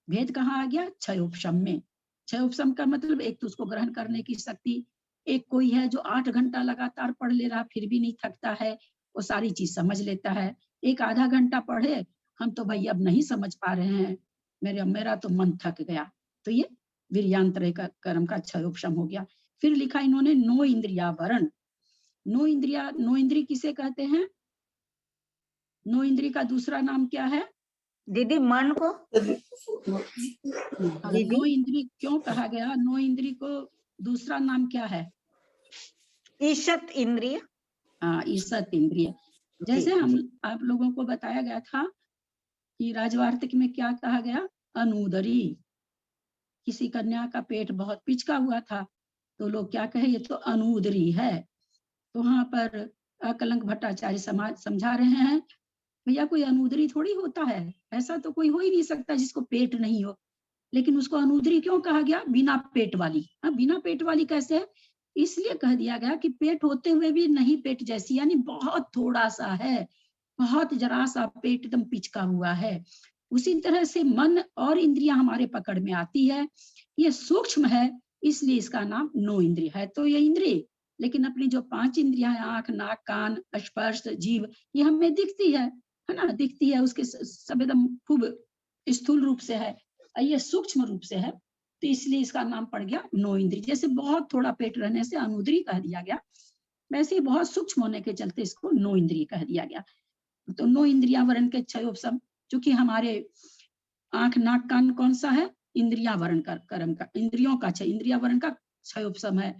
भेद कहाँ आ गया? क्षयोपशम में। क्षयोपशम का मतलब एक तो उसको ग्रहण करने की शक्ति, एक कोई है जो 8 घंटा लगातार पढ़ ले रहा फिर भी नहीं थकता है, वो सारी चीज समझ लेता है। एक आधा घंटा पढ़े, हम तो भाई अब नहीं समझ पा रहे हैं, मेरा तो मन थक गया। तो ये वीर्यांतरय का कर्म का क्षयोपशम हो गया। फिर लिखा इन्होंने 9 इंद्रियावरण। 9 इंद्रिय किसे कहते हैं? 9 इंद्रिय का दूसरा नाम क्या है दीदी? मन को। 9 इंद्रिय क्यों कहा गया? 9 इंद्रिय को दूसरा नाम क्या है? ईशत इंद्रिय। हाँ, ईशत इंद्रिय। जैसे हम आप लोगों को बताया गया था कि राजवार्तिक में क्या कहा गया? अनुदरी। किसी कन्या का पेट बहुत पिचका हुआ था तो लोग क्या कहे, ये तो अनुदरी है। तो वहां पर अकलंक भट्टाचार्य समाज समझा रहे हैं, भैया कोई अनुदरी थोड़ी होता है, ऐसा तो कोई हो ही नहीं सकता जिसको पेट नहीं हो। लेकिन उसको अनुदरी क्यों कहा गया? बिना पेट वाली। हाँ, बिना पेट वाली कैसे है? इसलिए कह दिया गया कि पेट होते हुए भी नहीं पेट जैसी, यानी बहुत थोड़ा सा है, बहुत जरा सा पेट एकदम पिचका हुआ है। उसी तरह से मन और इंद्रियां हमारे पकड़ में आती है, ये सूक्ष्म है, इसलिए इसका नाम 9 इंद्रिय है। तो ये इंद्रिय, लेकिन अपनी जो 5 इंद्रियां हैं, आंख, नाक, कान, स्पर्श, जीव, ये हमें दिखती है ना, दिखती है, उसके सब एकदम खूब स्थूल रूप से है, ये सूक्ष्म रूप से है, तो इसलिए इसका नाम पड़ गया 9 इंद्रिय। जैसे बहुत थोड़ा पेट रहने से अनुदरी कह दिया गया, वैसे ही बहुत सूक्ष्म होने के चलते इसको 9 इंद्रिय कह दिया गया। तो 9 इंद्रियावरण के क्षयोपशम, चूंकि हमारे आंख नाक कान कौन सा है? इंद्रिया वर्ण का कर्म का, इंद्रियों का 6, इंद्रिया वर्ण का 6 उपसम है।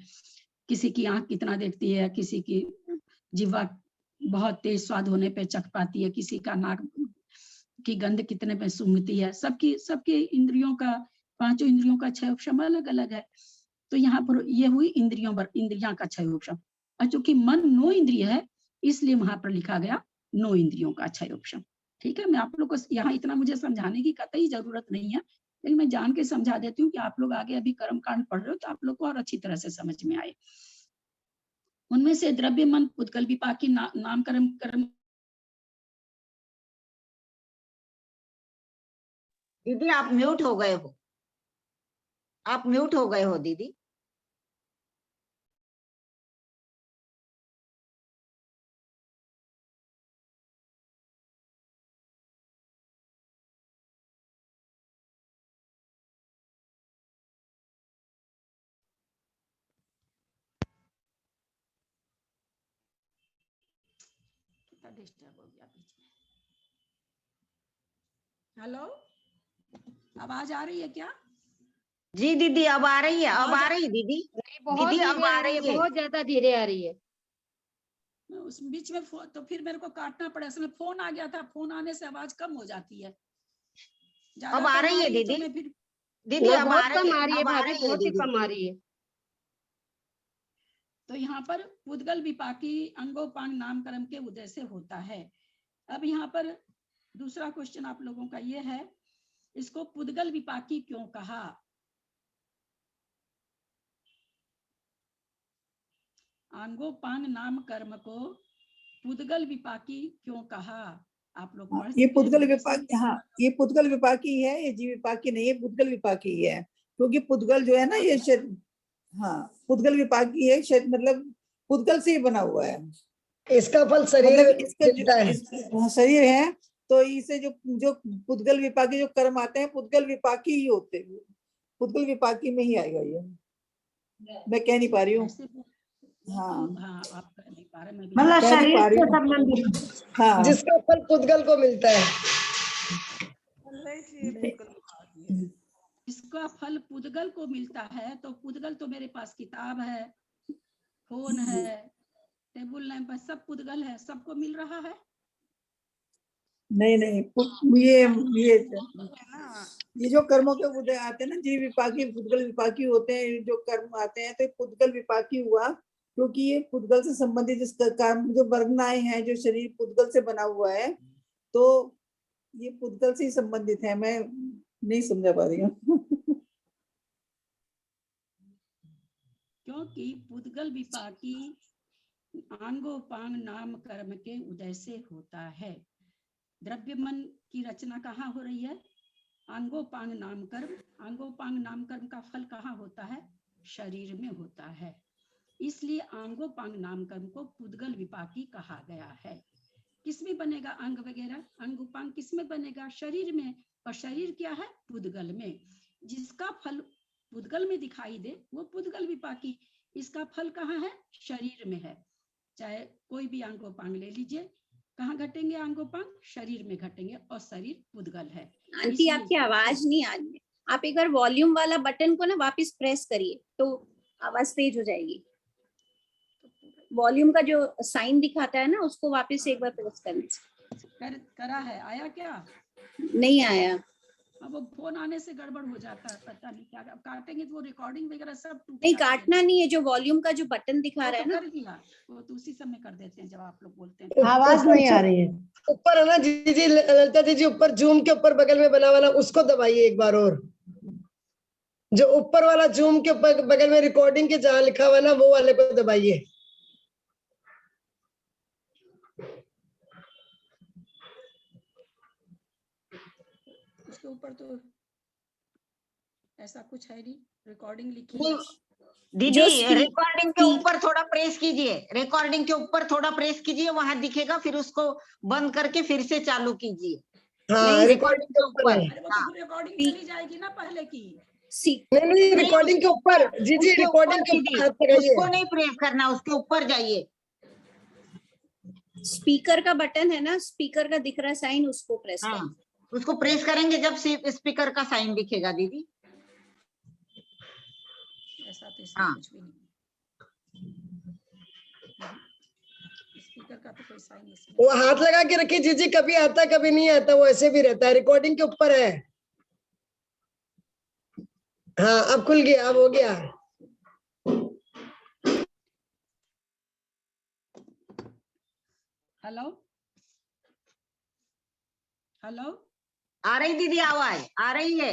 किसी की आंख कितना देखती है, किसी की जिह्वा बहुत तेज स्वाद होने पे चख पाती है, किसी का नाक की गंध कितने पे सूंघती है, सबकी इंद्रियों का, 5 इंद्रियों का 6 उपशम अलग अलग है। तो यहाँ पर ये हुई इंद्रियां का 6 उपशम। और चूंकि मन 9 इंद्रिय है, इसलिए वहां पर लिखा गया 9 इंद्रियों का 6 उपशम। ठीक है, मैं आप लोग को यहाँ इतना मुझे समझाने की कतई जरूरत नहीं है, लेकिन मैं जान के समझा देती हूँ कि आप लोग आगे अभी कर्म कांड पढ़ रहे हो तो आप लोग को और अच्छी तरह से समझ में आए। उनमें से द्रव्य मन पुद्गल विपाकी नाम कर्म दीदी आप म्यूट हो गए हो, आप म्यूट हो गए हो दीदी। डिस्टर्ब हो गया बीच में। हेलो, आवाज आ रही है क्या? जी दीदी अब आ रही है, अब आ रही है दीदी। बहुत दीदी अब धीरे आ आ रही रही है, है। बहुत ज्यादा धीरे आ रही है। उस बीच में तो फिर मेरे को काटना पड़ा, असल में फोन आ गया था, फोन आने से आवाज कम हो जाती है। अब आ रही है दीदी, दीदी अब आ बहुत कम आ रही रही है, है अब आ भाभी, रही है बहुत ही दीदी। कम आ रही है। तो यहाँ पर पुद्गल विपाकी अंगोपांग नामकर्म के उदय से होता है। अब यहाँ पर दूसरा क्वेश्चन आप लोगों का ये है, इसको पुद्गल विपाकी क्यों कहा? अंगोपांग नाम कर्म को पुद्गल विपाकी क्यों कहा? आप लोग पढ़ ये चुके पुद्गल हैं, विपाकी, हाँ ये पुद्गल विपाकी है, ये जीव विपाकी नहीं है, पुद्गल विपाकी है। क्योंकि पुद्गल जो है ना ये हाँ पुद्गल विपाकी है, मतलब पुद्गल से ही बना हुआ है। इसका फल शरीर मतलब इसका मिलता है। शरीर है, तो इसे जो पुद्गल विपाकी जो कर्म आते हैं पुद्गल विपाकी ही होते हैं, पुद्गल विपाकी में ही आएगा ये। मैं कह नहीं पा रही हूँ। हाँ आप कह नहीं पा रहे, मैं भी मतलब कह नहीं शरीर पा रही से हूँ। संबंधित, हाँ जिसका फल पुद्गल को मिलता है। इसका फल पुद्गल को मिलता है, तो पुद्गल तो मेरे पास किताब है, फोन है, टेबल लैंप है, सब पुद्गल है, सबको मिल रहा है। नहीं ये जो कर्मों के उदय आते हैं ना, जीव विपाकी पुद्गल विपाकी होते हैं, जो कर्म आते हैं तो पुद्गल विपाकी हुआ, क्योंकि ये पुद्गल से संबंधित जिसका कर्म जो वर्गनाएं हैं, जो शरीर पुद्गल से बना हुआ है, तो ये पुद्गल से ही संबंधित है। मैं नहीं समझा पा रही हूँ। क्योंकि पुद्गल विपाकी अंगोपांग नाम कर्म के उदय से होता है। द्रव्य मन की रचना कहाँ हो रही है? अंगोपांग नाम कर्म। अंगोपांग नाम कर्म का फल कहाँ होता है? शरीर में होता है। इसलिए अंगोपांग नाम कर्म को पुद्गल विपाकी कहा गया है। किसमें बनेगा अंग वगैरह? अंग उपांग किसमें बनेगा? शरीर में। और शरीर क्या है? पुद्गल में। जिसका फल पुद्गल में दिखाई दे वो पुद्गल विपाकी। इसका फल कहाँ है? शरीर में है। चाहे कोई भी अंगोपांग ले लीजिए, कहाँ घटेंगे अंगोपांग? शरीर में घटेंगे, और शरीर पुद्गल है। आंटी आपकी आवाज नहीं आ रही है, आप एक बार वॉल्यूम वाला बटन को ना वापस प्रेस करिए तो आवाज तेज हो जाएगी। वॉल्यूम का जो साइन दिखाता है ना, उसको वापस एक बार प्रेस करना। करा है, आया क्या? नहीं आया। अब वो फोन आने से गड़बड़ हो जाता है, पता नहीं क्या। अब काटेंगे तो वो रिकॉर्डिंग वगैरह सब नहीं काटना नहीं है, जो वॉल्यूम का जो बटन दिखा रहा है ना, कर दिया वो तो उसी समय कर देते हैं जब आप लोग बोलते हैं। आवाज नहीं आ रही है। ऊपर है ना जी, ललिता जी ऊपर जूम के ऊपर बगल में बना वाला, उसको दबाइए एक बार और। जो ऊपर वाला जूम के ऊपर बगल में रिकॉर्डिंग के जहाँ लिखा हुआ ना, वो वाले को दबाइए। उसके ऊपर तो ऐसा कुछ है नहीं, रिकॉर्डिंग लिखी है। दीदी रिकॉर्डिंग के ऊपर थोड़ा प्रेस कीजिए, रिकॉर्डिंग के ऊपर थोड़ा प्रेस कीजिए, वहां दिखेगा, फिर उसको बंद करके फिर से चालू कीजिए। हाँ, रिकॉर्डिंग के ऊपर। रिकॉर्डिंग चली जाएगी ना पहले की। नहीं, रिकॉर्डिंग के ऊपर जी, रिकॉर्डिंग के ऊपर उसको नहीं प्रेस करना, उसके ऊपर जाइए। स्पीकर का बटन है ना, स्पीकर का दिख रहा है साइन, उसको प्रेस हाँ। करें। उसको प्रेस करेंगे जब स्पीकर का साइन दिखेगा दीदी। ऐसा तो इसमें हाँ। कुछ भी नहीं, स्पीकर का तो कोई साइन इसमें। वो हाथ लगा के रखिए जीजी, कभी आता कभी नहीं आता, वो ऐसे भी रहता है, रिकॉर्डिंग के ऊपर है। हाँ अब खुल गया, अब हो गया। हेलो हेलो, आ रही दीदी आवाज आ रही है।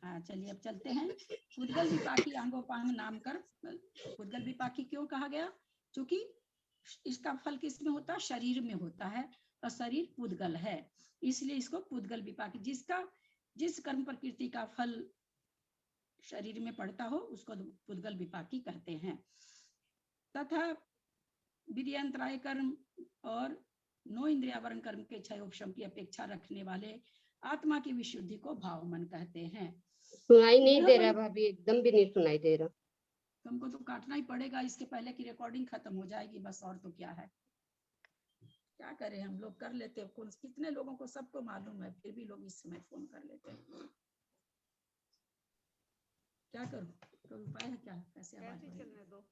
हाँ चलिए अब चलते हैं। पुद्गल विपाकी आंगोपांग नाम कर, पुद्गल विपाकी क्यों कहा गया? क्योंकि इसका फल किस में होता है? शरीर में होता है, और शरीर पुद्गल है, इसलिए इसको पुद्गल विपाकी, जिस कर्म प्रकृति का फल शरीर में पड़ता हो उसको पुद्गल विपाकी कहते हैं। तथा विद्यांतराय कर्म और नो इंद्रियावरण कर्म के क्षय उपशम की अपेक्षा रखने वाले आत्मा की विशुद्धि को भाव मन कहते हैं। सुनाई नहीं दे रहा भाभी, एकदम भी नहीं सुनाई दे रहा। तुमको तो काटना ही पड़ेगा, इसके पहले की रिकॉर्डिंग खत्म हो जाएगी बस, और तो क्या है, क्या करें हम लोग, कर लेते हैं। कितने लोगों को सबको मालूम है, फिर भी लोग इस समय फोन कर लेते हैं। क्या करूं, कोई उपाय है क्या? कैसे आवाज चलने दो,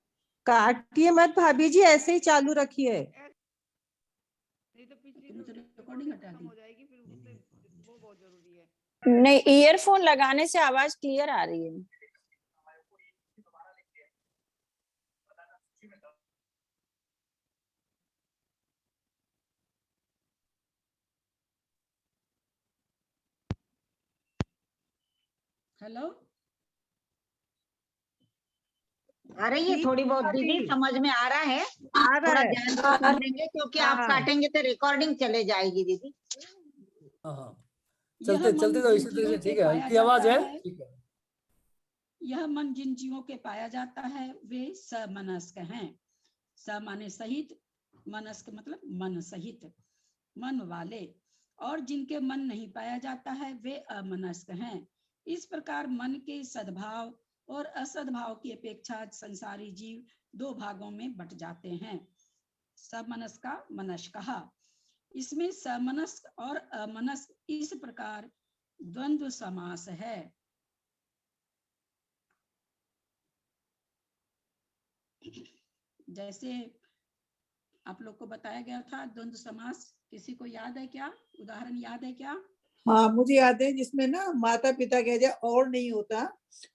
काटिए मत भाभी जी, ऐसे ही चालू रखिए। रिकॉर्डिंग हटा दी। नहीं, ईयरफोन लगाने से आवाज क्लियर आ रही है। हेलो, आ रही है थोड़ी बहुत दीदी, समझ में आ रहा है। आ रहा थोड़ा है। ध्यान से सुन लेंगे, क्योंकि आप काटेंगे तो रिकॉर्डिंग चले जाएगी दीदी। हाँ चलते चलते तो इसी तरह से ठीक है, हल्की आवाज है, ठीक है। यह मन जिन जीवों के पाया जाता है वे समनस्क हैं। स माने सहित, मनस्क मतलब मन सहित, मन वाले। और जिनके मन नहीं पाया जाता है वे अमनस्क हैं। इस प्रकार मन के सद्भाव और असद्भाव की अपेक्षा संसारी जीव दो भागों में बट जाते हैं। समनस्का मनस्कहा, इसमें समनस्क और अमनस्क इस प्रकार द्वंद्व समास है। जैसे आप लोग को बताया गया था द्वंद्व समास, किसी को याद है क्या? उदाहरण याद है क्या? हाँ मुझे याद है, जिसमें ना माता पिता कह दिया और नहीं होता,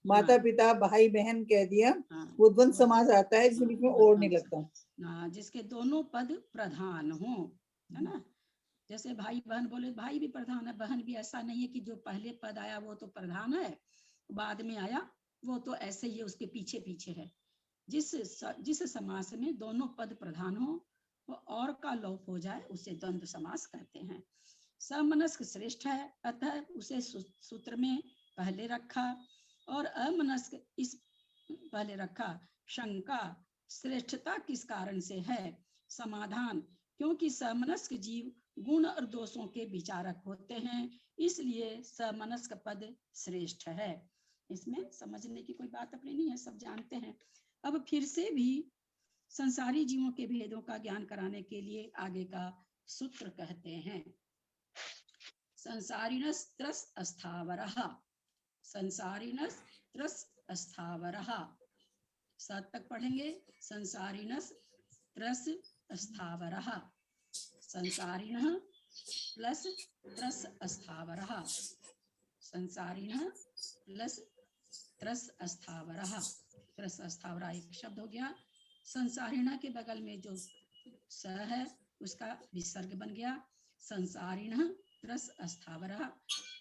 माता पिता भाई बहन कह दिया, वो द्वंद्व समास आता है जिसमें बीच में और नहीं लगता। हाँ, जिसके दोनों पद प्रधान हो, है ना। जैसे भाई बहन बोले, भाई भी प्रधान है, बहन भी, ऐसा नहीं है कि जो पहले पद आया वो तो प्रधान है, बाद में आया वो तो ऐसे ही उसके पीछे पीछे है। जिस समास में दोनों पद प्रधान हो और का लोप हो जाए उसे द्वंद्व समास कहते हैं। समनस्क श्रेष्ठ है, अतः उसे सूत्र में पहले रखा, और अमनस्क इस पहले रखा। शंका, श्रेष्ठता किस कारण से है? समाधान, क्योंकि समनस्क जीव गुण और दोषों के विचारक होते हैं, इसलिए समनस्क पद श्रेष्ठ है। इसमें समझने की कोई बात अपनी नहीं है, सब जानते हैं। अब फिर से भी संसारी जीवों के भेदों का ज्ञान कराने के लिए आगे का सूत्र कहते हैं। संसारिणस् त्रस अस्थावरः, संसारिणस् त्रस अस्थावरः, 7 तक पढ़ेंगे। संसारिणस् त्रस अस्थावरः, संसारिणः प्लस त्रस अस्थावरः, संसारिणः प्लस त्रस अस्थावरः। त्रस अस्थावरा एक शब्द हो गया। संसारिणा के बगल में जो स है उसका विसर्ग बन गया। संसारिणः त्रस अस्थावरः,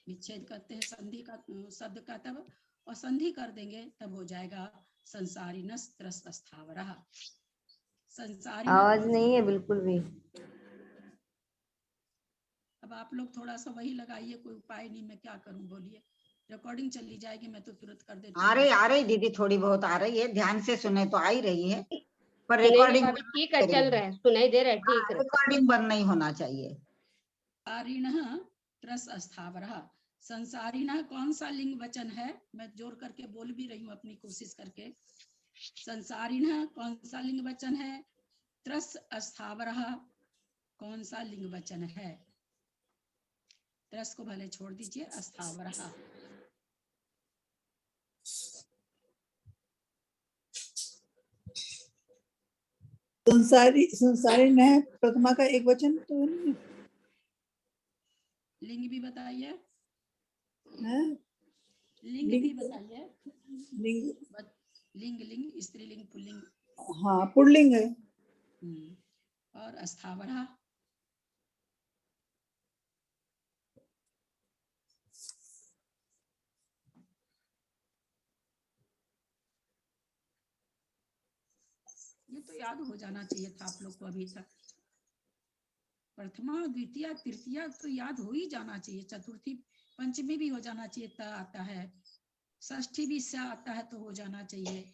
विच्छेद करते हैं संधि का शब्द का तब, और संधि कर देंगे तब हो जाएगा संसारिणस् त्रस अस्थावरः। संसारिणः आवाज नहीं है बिल्कुल भी। अब आप लोग थोड़ा सा वही लगाइए, कोई उपाय नहीं, मैं क्या करूं बोलिए। रिकॉर्डिंग चली जाएगी, मैं तो तुरंत कर देती हूँ। आ रही दीदी, थोड़ी बहुत आ रही है, ध्यान से सुने तो आ ही रही है, पर नहीं, रिकॉर्डिंग भाभी ठीक है, चल रहा है, सुनाई दे रहा है, ठीक है। रिकॉर्डिंग बंद नहीं होना चाहिए। संसारिणः त्रस अस्थावरः, संसारिणः कौन सा लिंग वचन है? मैं जोर करके बोल भी रही हूँ अपनी कोशिश करके। संसारिणः कौन सा लिंग वचन है? त्रस अस्थावरः कौन सा लिंग वचन है? त्रस को भले छोड़ दीजिए, अस्थावरः। संसारी, संसारी न प्रथमा का एक वचन तो नहीं है? लिंग भी बताइए, हैं? लिंग लिंग भी बताइए। लिंग, लिंग लिंग स्त्रीलिंग पुल्लिंग। हाँ पुल्लिंग है। और अस्थावरः ये तो याद हो जाना चाहिए था आप लोग को अभी तक। प्रथमा, द्वितीय, तृतीया तो याद हो ही जाना चाहिए। चतुर्थी पंचमी भी हो जाना चाहिए, त आता है। षष्ठी भी स आता है तो हो जाना चाहिए।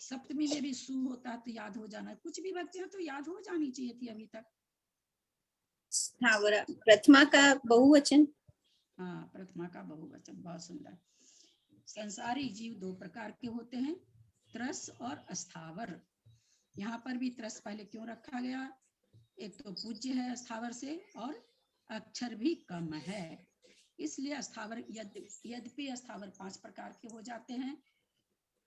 सप्तमी में भी सु होता है तो याद हो जाना। कुछ भी बच्चे तो याद हो जानी चाहिए थी अभी तक। स्थावरा प्रथमा का बहुवचन। हाँ, प्रथमा का बहुवचन, बहुत सुंदर। संसारी जीव दो प्रकार के होते हैं, त्रस और अस्थावर। यहाँ पर भी त्रस पहले क्यों रखा गया? एक तो पूज्य है अस्थावर से, और अक्षर भी कम है, इसलिए अस्थावर। यद्यपि अस्थावर 5 प्रकार के हो जाते हैं,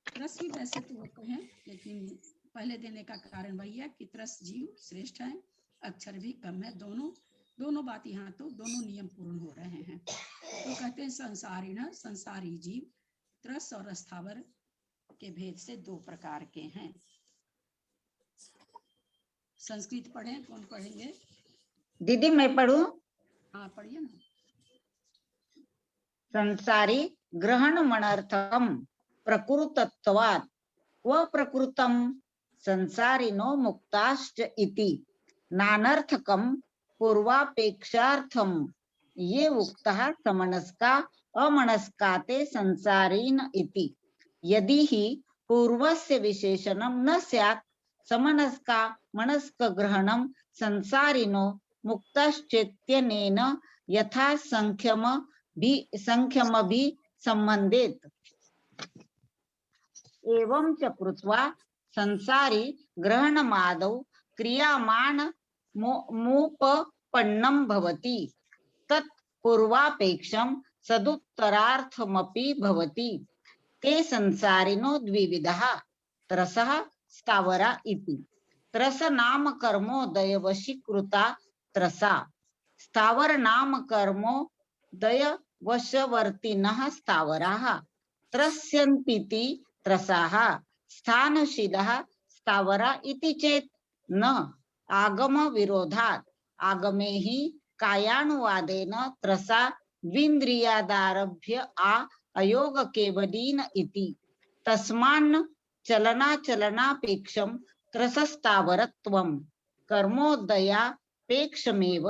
त्रस भी वैसे तो होते हैं, लेकिन पहले देने का कारण वही है कि त्रस जीव श्रेष्ठ है, अक्षर भी कम है। दोनों बात यहाँ तो दोनों नियम पूर्ण हो रहे हैं। तो कहते हैं संसारिण, संसारी जीव त्रस और अस्थावर के भेद से 2 प्रकार के हैं। संस्कृत पढ़ें, कौन पढ़ेंगे? दीदी मैं पढ़ूं? हाँ पढ़िए ना। संसारी ग्रहणमनर्थकं प्रकृतत्वात् क्व प्रकृतं संसारिनो मुक्ताश्च इति नानर्थकं पूर्वापेक्षार्थं ये उक्तः समनस्का अमनस्काते संसारीन इति। यदि हि पूर्वस्य विशेषणं न स्यात् समनस्का मनस्क ग्रहणं संसारिनो मुक्तश्चेत्यनेन यथा संख्यम भी संबंधित। एवं च कृत्वा संसारी ग्रहणमादौ क्रियामाण मुपपन्नं भवति, तत् पूर्वापेक्षं सदुत्तरार्थमपि भवति। ते संसारिनो द्विविधः, त्रसः स्थावरा इति। त्रस नाम कर्मोदय वशीकृता त्रसा, स्थावर नाम कर्मोदय वशवर्तिनः स्थावराः। त्रस्यन्तीति त्रसाः, स्थानशीलः स्थावरा इति चेत् न आगम विरोधात्। आगमे हि कायानुवादेन त्रसा द्विन्द्रियादारभ्य अयोग केवलीन इति। तस्मान्न चलनाचलनापेक्षं त्रसस्तावरत्वं कर्मोदयापेक्षमेव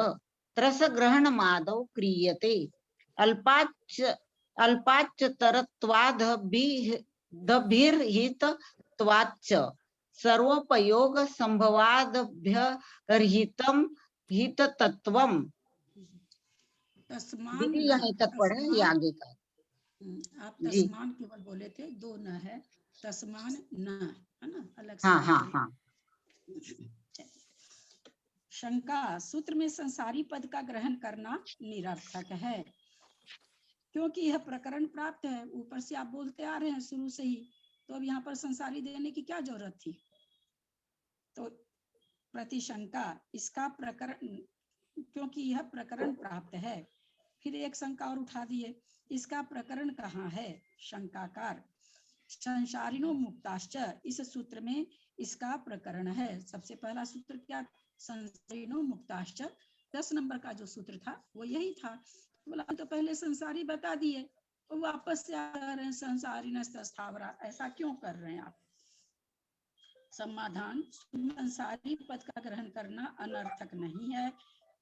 त्रसग्रहणमादौ क्रियते। अल्पाच्चतरत्वादभिर्हितत्वाच्च सर्वोपयोग संभवादभ्यर्हितं हिततत्वम्। तस्मान यहीं तक पढ़े, ये आगे का। आप तस्मान केवल बोले थे, 2 न है, तस्मान न है ना, अलग से। हाँ हाँ हाँ। शंका, सूत्र में संसारी पद का ग्रहण करना निरर्थक है, क्योंकि यह प्रकरण प्राप्त है। ऊपर से आप बोलते आ रहे हैं शुरू से ही, तो अब यहाँ पर संसारी देने की क्या जरूरत थी? तो प्रतिशंका, इसका प्रकरण, क्योंकि यह प्रकरण प्राप्त है। फिर एक शंका और उठा दिए, इसका प्रकरण कहाँ है? शंकाकार, संसारिनो मुक्ताश्च, इस सूत्र में इसका प्रकरण है। सबसे पहला सूत्र क्या? संसारिनो मुक्ताश्च। 10 नंबर का जो सूत्र था वो यही था। बोला तो पहले संसारी बता दिए, तो वापस से आ रहे हैं संसारिनस्त स्थावरा, ऐसा क्यों कर रहे हैं आप? समाधान, संसारी पद का ग्रहण करना अनर्थक नहीं है,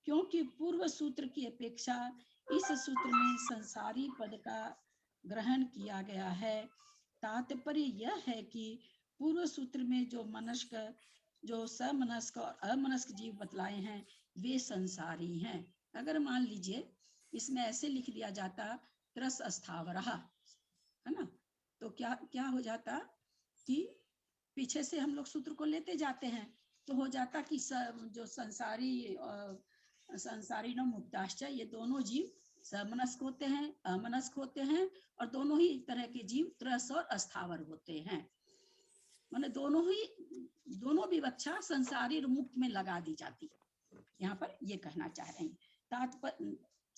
क्योंकि पूर्व सूत्र की अपेक्षा इस सूत्र में संसारी पद का ग्रहण किया गया है। तात्पर्य यह है कि पूर्व सूत्र में जो मनस्क, जो समनस्क और अमनस्क जीव बतलाए हैं वे संसारी हैं। अगर मान लीजिए इसमें ऐसे लिख दिया जाता त्रस अस्थावरः, है ना, तो क्या क्या हो जाता कि पीछे से हम लोग सूत्र को लेते जाते हैं, तो हो जाता कि जो संसारी न मुक्ताश्च, ये दोनों जीव समनस्क होते हैं, अमनस्क होते हैं, और दोनों ही तरह के जीव त्रस और अस्थावर होते हैं। माने दोनों विवक्षा संसारी और मुक्त में लगा दी जाती है। यहाँ पर ये कहना चाह रहे हैं। तात्पर्य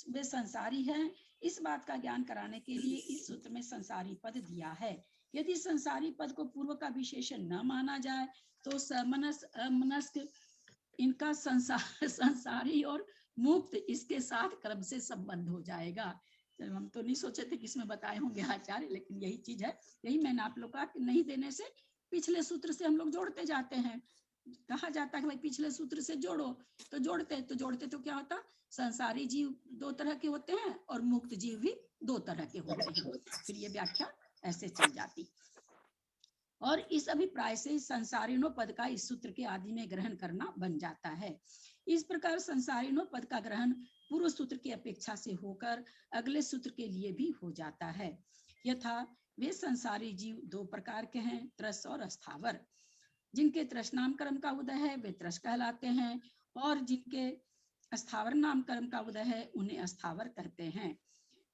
वे संसारी हैं, इस बात का ज्ञान कराने के लिए इस सूत्र में संसारी पद दिया है। यदि संसारी पद को पूर्व का विशेषण न माना जाए तो समनस्क अमनस्क इनका संसारी और मुक्त इसके साथ क्रम से संबंध हो जाएगा। हम तो नहीं सोचे थे कि इसमें बताए होंगे आचार्य, लेकिन यही चीज है। यही मैंने आप लोग का नहीं देने से पिछले सूत्र से हम लोग जोड़ते जाते हैं। कहा जाता है कि भाई पिछले सूत्र से जोड़ो, तो जोड़ते तो क्या होता, संसारी जीव दो तरह के होते हैं और मुक्त जीव भी दो तरह के होते हैं। फिर ये व्याख्या ऐसे चल जाती। और इस अभिप्राय से संसारिणो पद का इस सूत्र के आदि में ग्रहण करना बन जाता है। इस प्रकार संसारिणो पद का ग्रहण पूर्व सूत्र की अपेक्षा से होकर अगले सूत्र के लिए भी हो जाता है। यथा वे संसारी जीव दो प्रकार के हैं, त्रस और अस्थावर। जिनके त्रस नाम कर्म का उदय है वे त्रस कहलाते हैं, और जिनके अस्थावर नाम कर्म का उदय है उन्हें अस्थावर कहते हैं।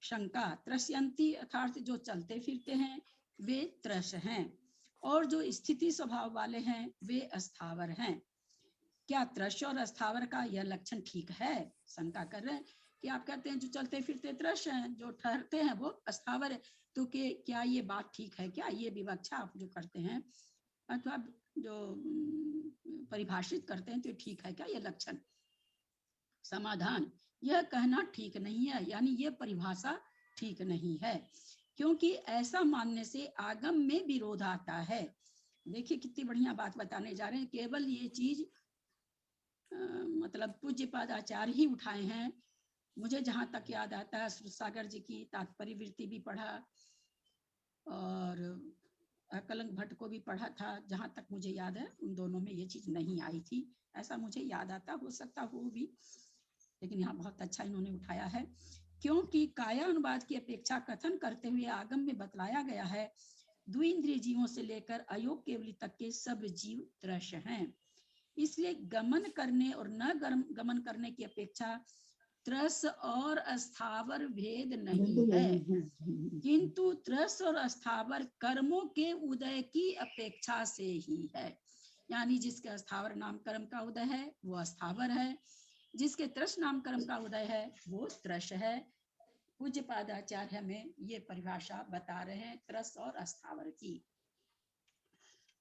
शंका, त्रस्यंती अर्थात जो चलते फिरते हैं वे त्रस हैं, और जो स्थिति स्वभाव वाले हैं वे अस्थावर हैं। क्या त्रस और अस्थावर का यह लक्षण ठीक है? शंका कर रहे हैं कि आप कहते हैं जो चलते फिरते त्रस हैं, जो ठहरते हैं वो अस्थावर है, तो क्या ये बात ठीक है? क्या ये विवक्षा आप जो करते हैं अथवा जो परिभाषित करते हैं तो ठीक है क्या ये लक्षण? समाधान, यह कहना ठीक नहीं है, यानी ये परिभाषा ठीक नहीं है, क्योंकि ऐसा मानने से आगम में विरोध आता है। देखिए कितनी बढ़िया बात बताने जा रहे हैं। केवल ये चीज मतलब पूज्यपाद आचार्य ही उठाए हैं। मुझे जहां तक याद आता है सागर जी की तात्पर्य वृत्ति भी पढ़ा और अकलंक भट्ट को भी पढ़ा था। जहां तक मुझे याद है उन दोनों में ये चीज नहीं आई थी, ऐसा मुझे याद आता, हो सकता हो भी, लेकिन यहाँ बहुत अच्छा इन्होंने उठाया है। क्योंकि काया अनुवाद की अपेक्षा कथन करते हुए आगम में बतलाया गया है द्विइंद्रिय जीवों से लेकर अयोग केवली तक के सब जीव त्रस हैं। इसलिए गमन करने और न गमन करने की अपेक्षा त्रस और अस्थावर भेद नहीं है, किंतु त्रस और अस्थावर कर्मों के उदय की अपेक्षा से ही है। यानी जिसके अस्थावर नाम कर्म का उदय है वो अस्थावर है, जिसके त्रस नाम कर्म का उदय है वो त्रस है। पूज्य पादाचार्य हमें ये परिभाषा बता रहे हैं त्रस और अस्थावर की।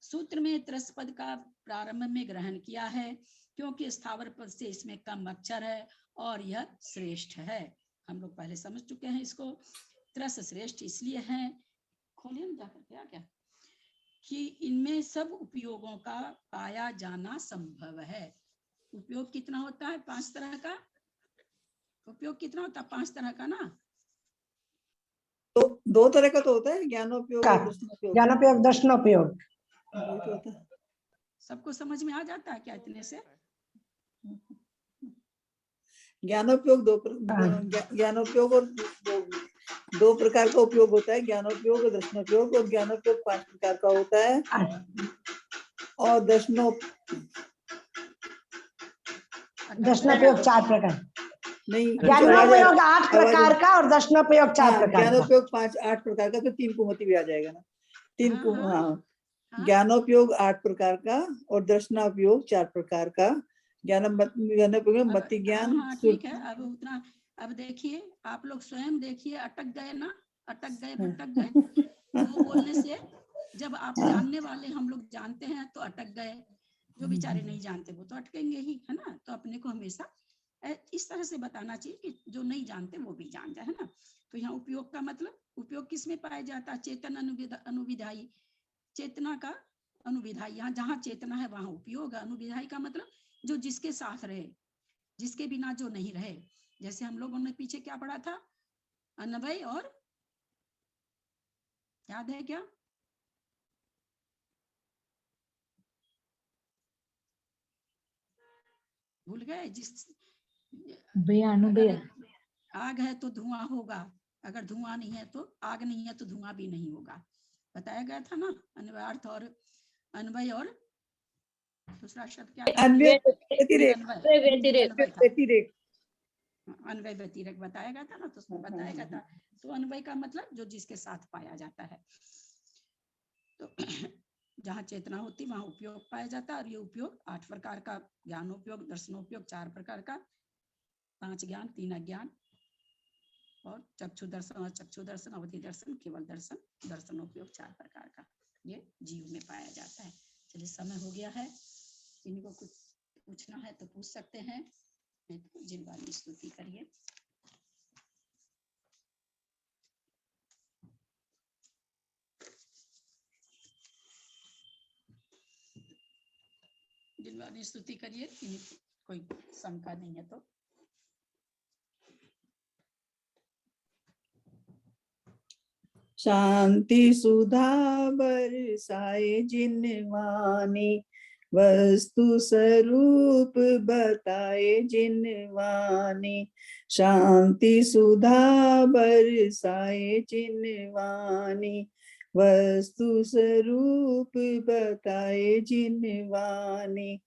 सूत्र में त्रस पद का प्रारंभ में ग्रहण किया है, क्योंकि स्थावर पद से इसमें कम अक्षर है और यह श्रेष्ठ है। हम लोग पहले समझ चुके हैं इसको। त्रस श्रेष्ठ इसलिए है, खोलिए ना जाकर क्या क्या, कि इनमें सब उपयोगों का पाया जाना संभव है। उपयोग कितना होता है? 5 तरह का। उपयोग कितना होता है? 5 तरह का ना। तो 2 तरह का तो होता है, ज्ञानोपयोग और दर्शनोपयोग। ज्ञानोपयोग दर्शनोपयोग। सबको समझ में आ जाता है क्या इतने से? ज्ञानोपयोग ज्ञानोपयोग और 2 प्रकार का उपयोग होता है, ज्ञानोपयोग और दर्शनोपयोग। और ज्ञानोपयोग 5 प्रकार का होता है और दर्शनोपयोग 4 प्रकार। नहीं, ज्ञानोपयोग 8 प्रकार का और दर्शनोपयोग 4 प्रकार का। ज्ञानोपयोग 8 प्रकार का, तो 3 कुमति भी आ जाएगा ना। 3 हाँ, ज्ञानोपयोग 8 प्रकार का और दर्शनोपयोग 4 प्रकार का। ज्ञानोपयोग मति ज्ञान। ठीक है, अब उतना। अब देखिए आप लोग स्वयं देखिए, अटक गए ना, अटक गए भटक गए। वो बोलने से जब आप जानने वाले हम लोग जानते हैं तो अटक गए, जो बेचारे नहीं जानते वो तो अटकेंगे ही, है ना। तो अपने को हमेशा इस तरह से बताना चाहिए कि जो नहीं जानते वो भी जान जाए, है ना। तो यहाँ उपयोग का मतलब, उपयोग किसमें पाया जाता है? चेतन अनुविधायी, चेतना का अनुविधायी। यहाँ जहाँ चेतना है वहां उपयोग है। अनुविधायी का मतलब जो जिसके साथ रहे, जिसके बिना जो नहीं रहे। जैसे हम लोगों ने पीछे क्या पढ़ा था, अन्वय और, याद है क्या? भूल गए? जिस आग है तो धुआं होगा, अगर धुआं नहीं है तो आग नहीं है तो धुआं भी नहीं होगा, बताया गया था ना। अन्वयार्थ और अन्वय और दूसरा शब्द क्या? अन्वय व्यतिरेक बताया गया था ना, तो उसमें बताया गया था। तो अन्वय का मतलब जो जिसके साथ पाया जाता है। तो जहाँ चेतना होती वहां उपयोग पाया जाता है। और ये उपयोग 8 प्रकार का, ज्ञानोपयोग, दर्शनोपयोग 4 प्रकार का, 5 ज्ञान, 3 अज्ञान, और चक्षु दर्शन, चक्षु दर्शन, अवधि दर्शन, केवल दर्शन, दर्शनोपयोग 4 प्रकार का ये जीव में पाया जाता है। चलिए समय हो गया है, इनको कुछ पूछना है तो पूछ सकते हैं, जिनवानी स्तुति करिए। जिनवानी स्तुति करिए, कोई शंका नहीं है तो। शांति सुधा बरसाए जिनवानी, वस्तु स्वरूप बताए जिनवानी। शांति सुधा बरसाए जिनवानी, वस्तु स्वरूप बताए जिनवानी।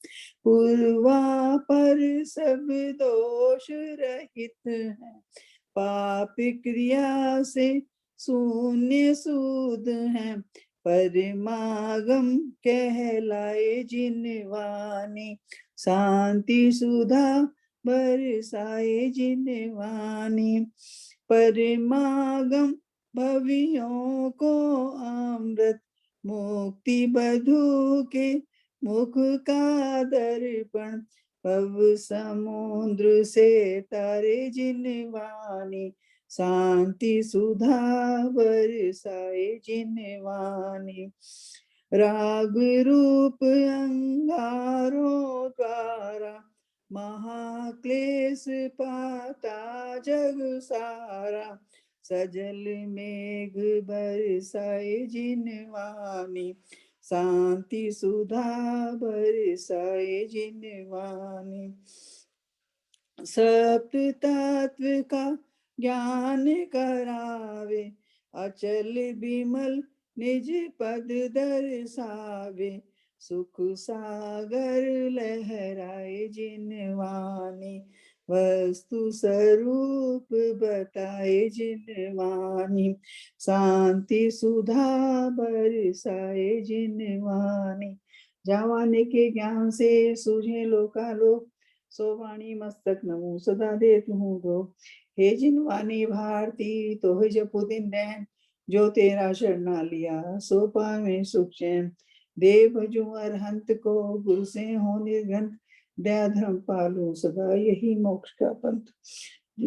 पूर्वा पर सब दोष रहित है, पाप क्रिया से शून्य सूद है। परमागम कहलाए जिनवानी, शांति सुधा बरसाए जिनवानी। परमागम भवियों को अमृत, मुक्ति बधू के मुख का दर्पण। भव समुद्र से तारे जिनवानी, शांति सुधा बरसाए जिनवानी। राग रूप अंगारों द्वारा, महाक्लेश पाता जग सारा। सजल मेघ बरसाए जिनवानी, शांति सुधा बरसाए जिनवानी। सप्त तत्व का ज्ञान करावे, अचल बिमल निज पद दर्शावे। सुख सागर लहराए जिनवानी, वस्तु स्वरूप बताए जिनवानी। शांति सुधा बरसाए जिनवानी। जावाने के ज्ञान से सूझे लोकालोक, सो वाणी मस्तक नमो सदा देत हूँ दो। हे जिनवानी भारती तो है जपु दिन रैन, जो तेरा शरणा लिया सो पावे सुख चैन। देव भजू अरहंत को, गुरु से हो निर्घंट, दया धर्म पालो सदा यही मोक्ष का पंथ।